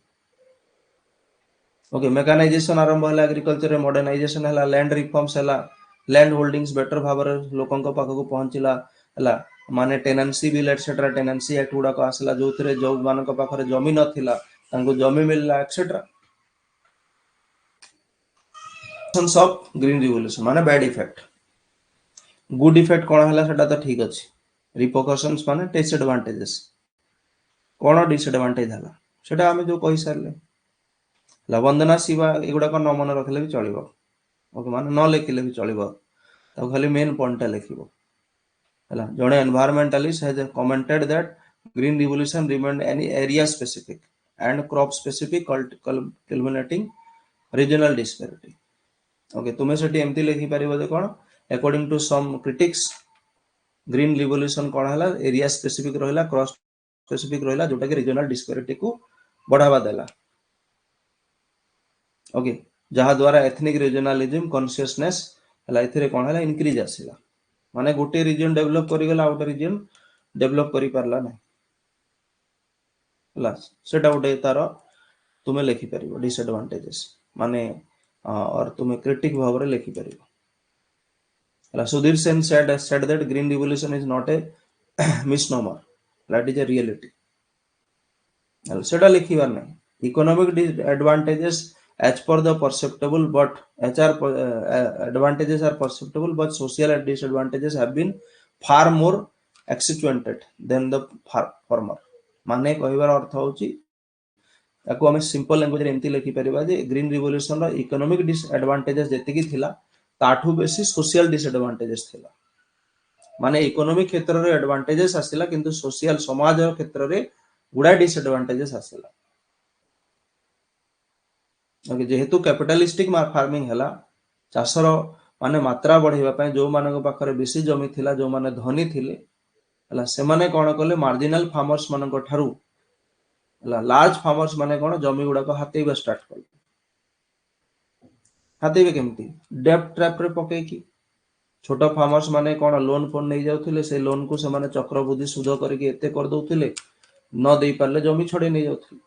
ओके मेकानाइजेशन आरंभ हला एग्रीकल्चर रे मॉडर्नाइजेशन हला लैंड रिफॉर्म्स हला लैंड होल्डिंग्स बेटर भावर लोकंक पाखक पहुंचला हला माने tenancy bill etcetera tenancy act गुडा को आसला जोथरे जो मानक पाखरे जमी नथिला तांको जमी मिलला एटसेट्रा ऑफ ग्रीन रिवोल्यूशन माने बैड इफेक्ट गुड इफेक्ट कोन हला सेटा तो ठीक अछि रिपोकशंस माने डिसएडवांटेजेस कोन डिसएडवांटेज हला सेटा हमें जो कहि सारले वंदना शिवा एगुड़ा को न मन रखले भी चलिबो ओके माने न लिखिले भी चलिबो तो खाली मेन पॉइंट लिखिबो हला जणे environmentalist has commented that green revolution remained any area specific and crop specific culminating regional disparity okay तुमे सेठी एमती लिखि परिबो जे कोन according to some critics green revolution कोन हला एरिया स्पेसिफिक रहिला क्रॉप स्पेसिफिक रहिला जोटा कि रीजनल डिस्पैरिटी को बढ़ावा देला ओके जहा द्वारा एथनिक रीजनलिज्म कॉन्शियसनेस हला इथिरे कोन हला इंक्रीज आसिला माने गोटे रीजन डेवलप करि गेला आउट रीजन डेवलप करि परला नै हला सेटा उठे तार तुमे लिखि परिबो डिसएडवांटेजेस माने और तुमे क्रिटिक भाव रे लिखि परिबो हला Sudhir Sen said that green revolution is not a misnomer that is a reality हला सेटा लिखिबार नै economic advantages as per the perceptible but HR advantages are perceptible but social disadvantages have been far more accentuated than the former माने कहिबार अर्थ होची याको हमें simple language रे एमती लिखि परिबा जे ग्रीन रिवोल्यूशन रो इकोनॉमिक डिसएडवांटेजेस जेतिकी थिला ताठू बेसी सोशल डिसएडवांटेजेस थिला माने इकोनॉमिक क्षेत्र रे एडवांटेजेस आसिला किंतु सोशल समाज क्षेत्र रे गुडा डिसएडवांटेजेस आसिला ओके जेहेतु कैपिटलिस्टिक फार्मिंग हला चाषर माने मात्रा बढ़िबा पय जो मानक पाखरे बेसी जमी थिला जो माने धनी थिले हला से माने कोन कले मार्जिनल फार्मर्स मानक ठारू हला लार्ज फार्मर्स माने कोन जमी गुडा को हातेबा स्टार्ट कले ହାତେଇବେ କେମିତି? ଡେପ୍ଟ ଟ୍ରାପ ରେ ପକେଇକି। छोट फार्मर्स माने कौन लोन फोन नहीं जाउथिले से लोन को से चक्रवृद्धि सुध करके एते कर दउथिले न देई पारले जमी छड़े नहीं जाउथिले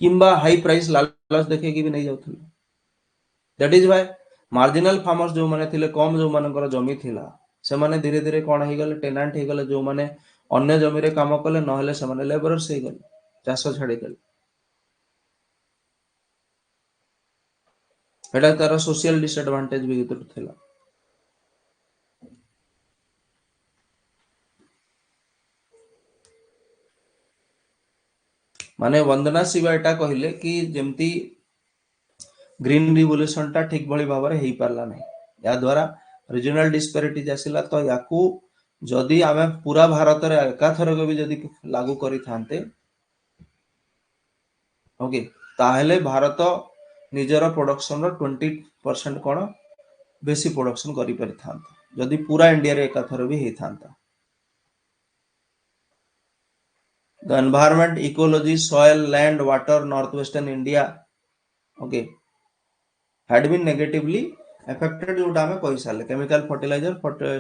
किंबा हाई प्राइस लालच देखे कि भी नहीं जाउथिले that is why marginal farmers जो माने थिले कम जो मानकर जमी थिला से माने धीरे धीरे कौन हो गले टेनांट हो गले जो माने अन्य जमी रे काम कले नहले से माने लेबरर्स हो गले चाष छाड़ी देले एटा तार सोशल डिसएडवांटेज भी भितर थिला माने वंदना शिवा एटा कहले कि जेमती ग्रीन रिवोल्यूशन टा ठीक भली भाव में हो पारला नहीं या द्वारा रीजनल डिस्पेरिटीज आसिला तो याकू जदि आमे पूरा भारत रे एकाथरक भी जदि लागू करि थांते ओके ताहेले भारत निजर प्रोडक्शन रो 20% कोन बेसी प्रोडक्शन करि पारि थांता जदि पूरा इंडिया रे एकाथर भी हे थांता the environment ecology soil land water north western India okay had been negatively affected जोटा हमें कहि साले chemical fertilizer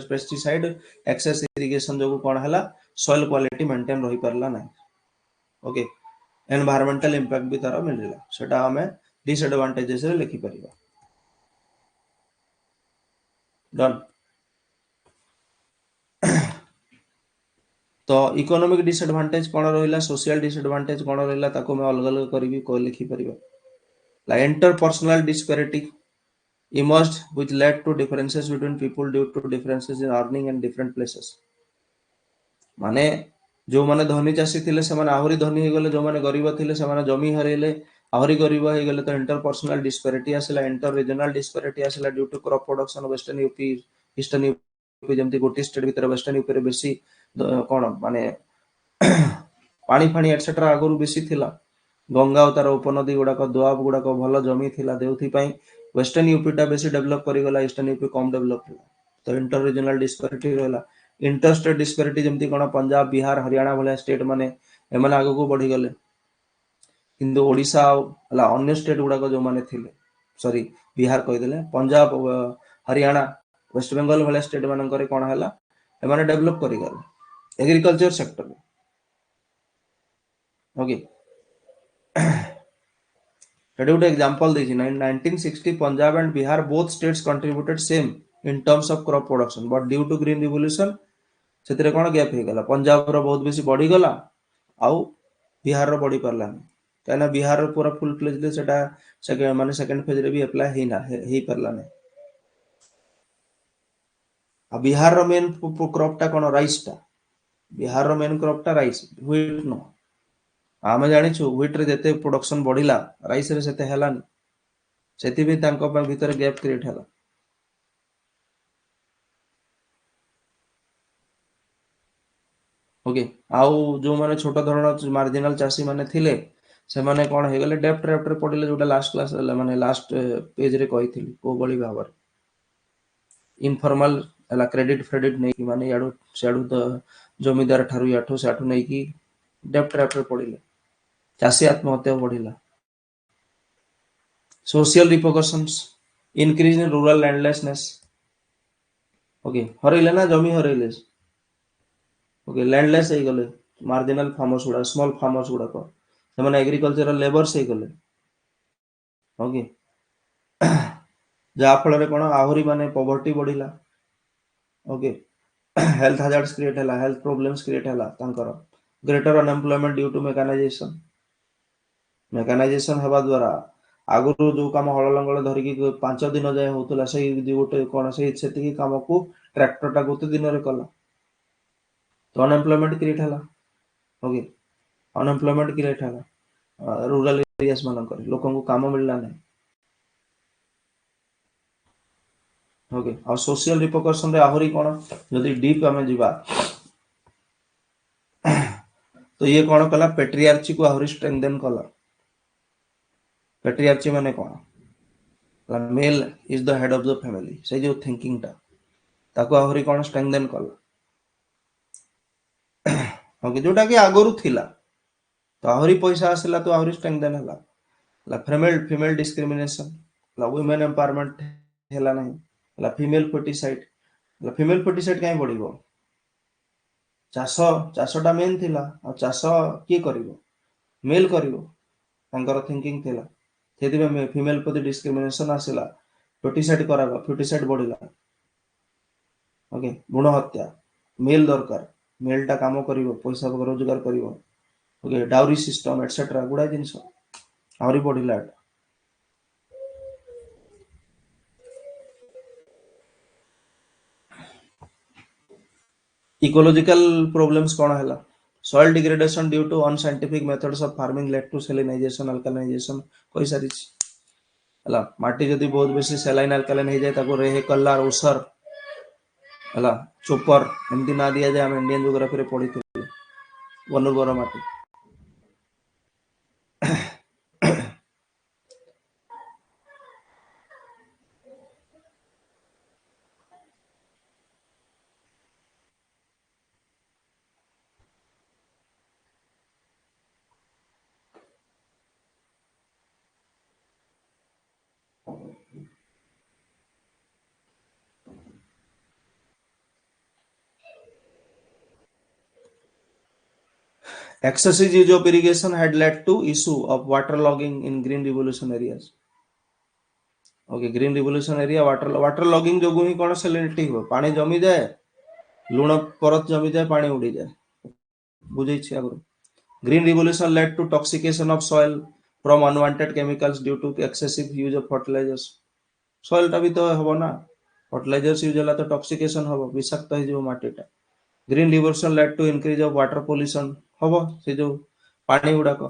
pesticide excess irrigation जो कोन हला सॉइल क्वालिटी मेंटेन रही परला नै ओके एनवायरमेंटल इंपैक्ट भी तारा मिलला सेटा हमें डिसएडवांटेजेस रे लिखि परिबा डन तो इकोनॉमिक डिसएडवांटेज कोन रहिला सोशल डिसएडवांटेज कोन रहिला ताको मैं अलग अलग करबी को लिखि परिबा ला interpersonal disparity emerged which led to differences between people due to differences in earning in different places माने जो माने धनी चाषी थिले से माने आहुरी धनी हो गले जो माने गरीब थिले से माने जमी हरेले आहुरी गरीब हो गले तो इंटरपर्सनल डिस्पैरिटी आसिला इंटर रीजनल डिस्पैरिटी आसिला due to crop production western UP eastern UP जेमती गोटी स्टेट भीतर वेस्टर्न यूपी रे बेसी कोन माने पानी फानी एटसेट्रा आगुरु बेसी थिला गंगा और तार उपनदी गुड़ाक दोआब गुड़ाक भल जमी थिला देउथि पई वेस्टर्न यूपी टा बेसी डेवलप करि गला ईस्टर्न यूपी कम डेवलप होला तो इंटर रीजनल डिस्पैरिटी रहला इंटर स्टेट डिस्पैरिटी जेमती कोन पंजाब बिहार हरियाणा भले स्टेट माने एमन आगु को बढ़ी गले किंतु ओडिसा हला अन्य स्टेट गुड़ाक जो माने थिले सॉरी बिहार कहि देले पंजाब हरियाणा वेस्ट बंगाल भले स्टेट मानन करे कोन हला एमाने डेवलप करि गले agriculture sector okay That would example this in 1960 Punjab and Bihar both states contributed same in terms of crop production but due to green revolution सेतरे कोन गैप हे गला पंजाब रो बहुत बेसी बढ़ी गला आउ बिहार रो बढ़ी परला काना बिहार रो पूरा फुल फ्लेज ले सेटा सेकेंड माने सेकंड फेज रे भी अप्लाई हे ना हे परला ने आ बिहार रो मेन क्रॉप टा कोन राइस टा बिहार रो मेन क्रॉप टा राइस व्हीट नो आमे जानि छु व्हीट रे जते प्रोडक्शन बढ़िला राइस रे सेते हेलानी सेति भी तांको पा भीतर गैप क्रिएट होला ओके आउ जो माने छोट धरण मार्जिनल चासी माने थिले से माने कोन हे गेले डेप्ट ट्रैप रे पडिले जोटा लास्ट क्लास माने लास्ट पेज रे कहिथिली को बळी भाबर इनफॉर्मल हला क्रेडिट नहीं माने याडू सेडू तो जमीदार ठारू याठू साठू नहीं की डेप्ट ट्रैप रे पडिले चासी आत्महत्या बढ़िला social repercussions increase in rural landlessness okay हरैले ना जमी हरैले ओके लैंडलेस हे गले मार्जिनल फार्मर्स गुडा स्मॉल फार्मर्स गुडा को ସେମାନେ एग्रीकल्चरल लेबर्स हे गले ओके जा फल रे कोन आहुरी माने पॉवर्टी बढ़िला ओके हेल्थ हैजार्ड्स क्रिएट हला हेल्थ प्रॉब्लम्स क्रिएट हला तांकर greater unemployment due to mechanisation हेबा द्वारा आगुरु जो काम हळ लंगळ धरिकी 5 दिन जाय होतला सही गोटे कोन सही सेति काम को ट्रैक्टर टा गोटे दिन रे कला तो अनएम्प्लॉयमेंट क्रिएट हला ओके अनएम्प्लॉयमेंट क्रिएट हला रूरल एरियास मान कर लोकन को काम मिलला नै ओके आ सोशल रिपरकशन रे आहुरी कोन जदी डीप हमें जीवा तो ये कोन कला पेट्रियार्ची को आहुरी स्ट्रेंथन कला पेट्रियार्ची माने कोन male is the head of the family से जो थिंकिंग टा ताको आहुरी कोन स्ट्रेंथन कला ओके जोटा कि आगुरु थिला तो आहुरी पैसा आसिला तो आहुरी स्ट्रेंथन हला ला फीमेल डिस्क्रिमिनेशन ला वुमेन एम्पावरमेंट हैला नहीं ला फीमेल फर्टिसाइड ला फीमेल फर्टिसाइड काई बढ़िबो चाष चाषटा मेन थिला आ चाष किए करिवो मेल करिवो तांकर थिंकिंग थिला सेति में फीमेल प्रति डिस्क्रिमिनेशन आसिला फर्टिसाइड कराबा फर्टिसाइड बढ़िला ओके भ्रूण हत्या मेल दरकार मेलटा काम करिवो पैसा रोजगार करिवो ओके डाउरी सिस्टम एटसेट्रा गुडा जिनस आहुरी बढ़िला इकोलॉजिकल प्रॉब्लम्स कौन है soil degradation due to unscientific methods of farming led to salinization alkalinization कोई सारी हला माटी जदी बहुत बेसी saline alkaline हे जाय ताको रेहे कल्लार उसर हला चोपर एमती ना दिया जाय हम इंडियन ज्योग्राफी रे पढ़ी थे वनुर्वर माटी excessive use of irrigation had led to issue of waterlogging in green revolution areas okay green revolution area water logging जो ही कौन सैलिनिटी हो पानी जमी जाए लुण परत जमी जाए पानी उड़ी जाए बुझे आगु green revolution led to toxication of soil from unwanted chemicals due to excessive use of fertilisers soil टा भी तो हबो ना फर्टिलाइजर्स यूज होला तो टॉक्सिकेशन हबो विषाक्त हो जो माटीटा green revolution led to increase of water pollution हबो से जो पानी गुडाक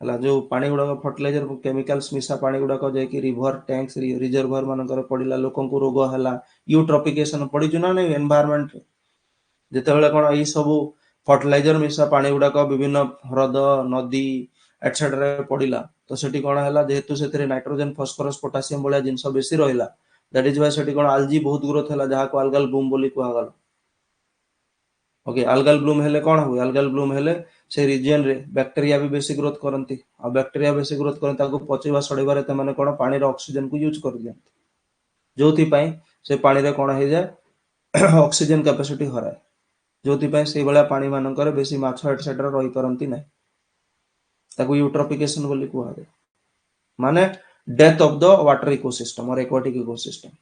हला जो पानी गुडाक फर्टिलाइजर केमिकल्स मिसा पानी गुडाक जे कि रिवर टैंक्स रिजर्वर मानकर पडिला लोकन को रोग हला यूट्रोफिकेशन पड़ी जुना नै एनवायरनमेंट जेते बेले कोन ई सब फर्टिलाइजर मिसा पानी गुडाक विभिन्न ह्रद नदी एटसेट्रा पडिला तो सेठी कोन हला जेहेतु सेतरे नाइट्रोजन फास्फोरस पोटेशियम बोलिया जिंस बेसी रहिला दैट इज व्हाई सेठी कोन आल्जी बहुत ग्रोथ हला जहा को अल्गल ब्लूम बोली कुआ गला ओके अल्गल ब्लूम हेले कोन हो अल्गल ब्लूम हेले से रीजन रे बैक्टीरिया भी बेसी ग्रोथ करंती आ बैक्टीरिया बेसी ग्रोथ करन ताको पचेवा सड़ेबारे त माने कोन पानी रो ऑक्सीजन को यूज कर दियंती जोथि पई से पानी रे कोन हे जाय ऑक्सीजन कैपेसिटी हराय जोथि पई से बळा पानी मानकर बेसी माछ एटसेट्रा रही परंती नै ताको यूट्रोफिकेशन बोली कुआ दे माने death of the water ecosystem और एक्वाटिक इकोसिस्टम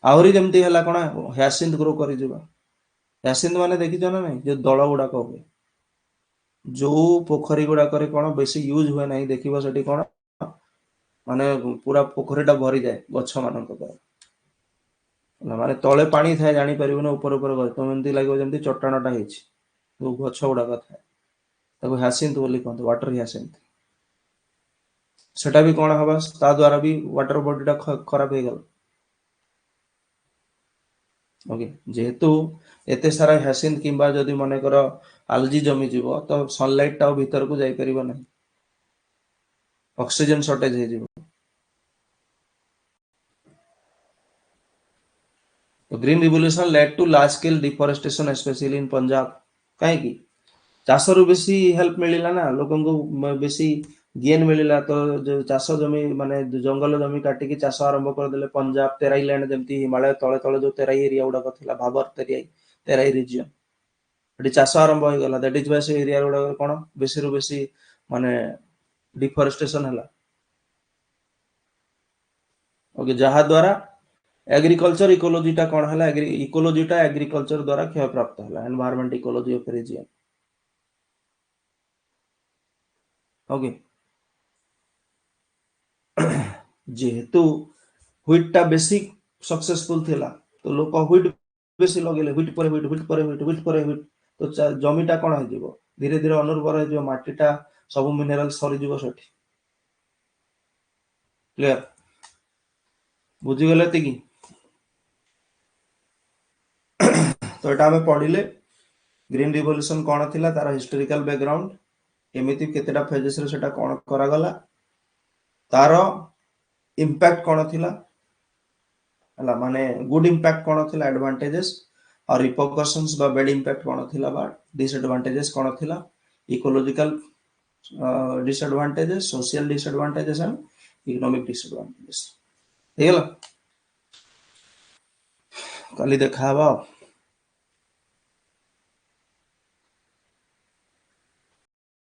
आहुरी जेमती हला कोन ह्यासिंथ ग्रो करि जिबा ह्यासिंथ माने देखि जना नै जे दळ गुडा को होय जो पोखरी गुडा करे कोन बेसी यूज होय नै देखिबा सेठी कोन माने पूरा पोखरीटा भरी जाए गछ मानक द्वारा माने तळे पानी थाए जानी परिबो न ऊपर ऊपर गछ तो एमती लागो जेमती चट्टाणटा हेछि जो गछ गुडा थाए ताको ह्यासिंथ बोली कहते वाटर ह्यासिंथ सेटा भी कोन हबा ता द्वारा भी वाटर बॉडीटा खराब हे गल ओके जेहेतु एते सारा ह्यासिंथ किंबा जदि मने कर आल्जी जमी जीवो तो सनलाइट टा भीतर को जाई परिबो नै ऑक्सीजन शॉर्टेज हे जीवो तो green revolution led to large scale deforestation specially in Punjab काहे की चाष रु बेसी हेल्प मिलिला ना लोकन को बेसी गेन मिलिला तो जो चाष जमी माने जंगल जमी काटी की चाष आरंभ कर देले पंजाब तेराई लैंड जेमती हिमालय तळे तळे जो तेराई एरिया उडा कथिला भाबर तेराई रीजन एटी चाष आरंभ हो गला दैट इज व्हाई से एरिया उडा कोन बेसी रु बेसी माने डिफोरेस्टेशन हला ओके जहा द्वारा एग्रीकल्चर इकोलॉजीटा कोन हला इकोलॉजीटा एग्रीकल्चर द्वारा क्षय प्राप्त हला environment ecology of region okay जेहेतु व्हीटटा बेसी सक्सेसफुल थिला तो लोक व्हीट बेसी लगेले व्हीट पर व्हीट तो जमीटा कोन हो जिवो धीरे धीरे अनुर्वर हो जिवो माटीटा सब मिनरल सरी जिवो सेठी क्लियर बुझी गले तिकी तो एटा हमें पढ़िले ग्रीन रिवोल्यूशन कोन थिला तार हिस्टोरिकल बैकग्राउंड एमिति केतेटा फेजेस रे सेटा कोन करा गला तार इम्पैक्ट कोन थिला हला माने गुड इम्पैक्ट कोन थिला एडवांटेजेस और रिपरकशंस बा बैड इम्पैक्ट कोन थिला बा डिसएडवांटेजेस कोन थिला ecological disadvantages, social disadvantages and economic disadvantages. हेगला काली देखा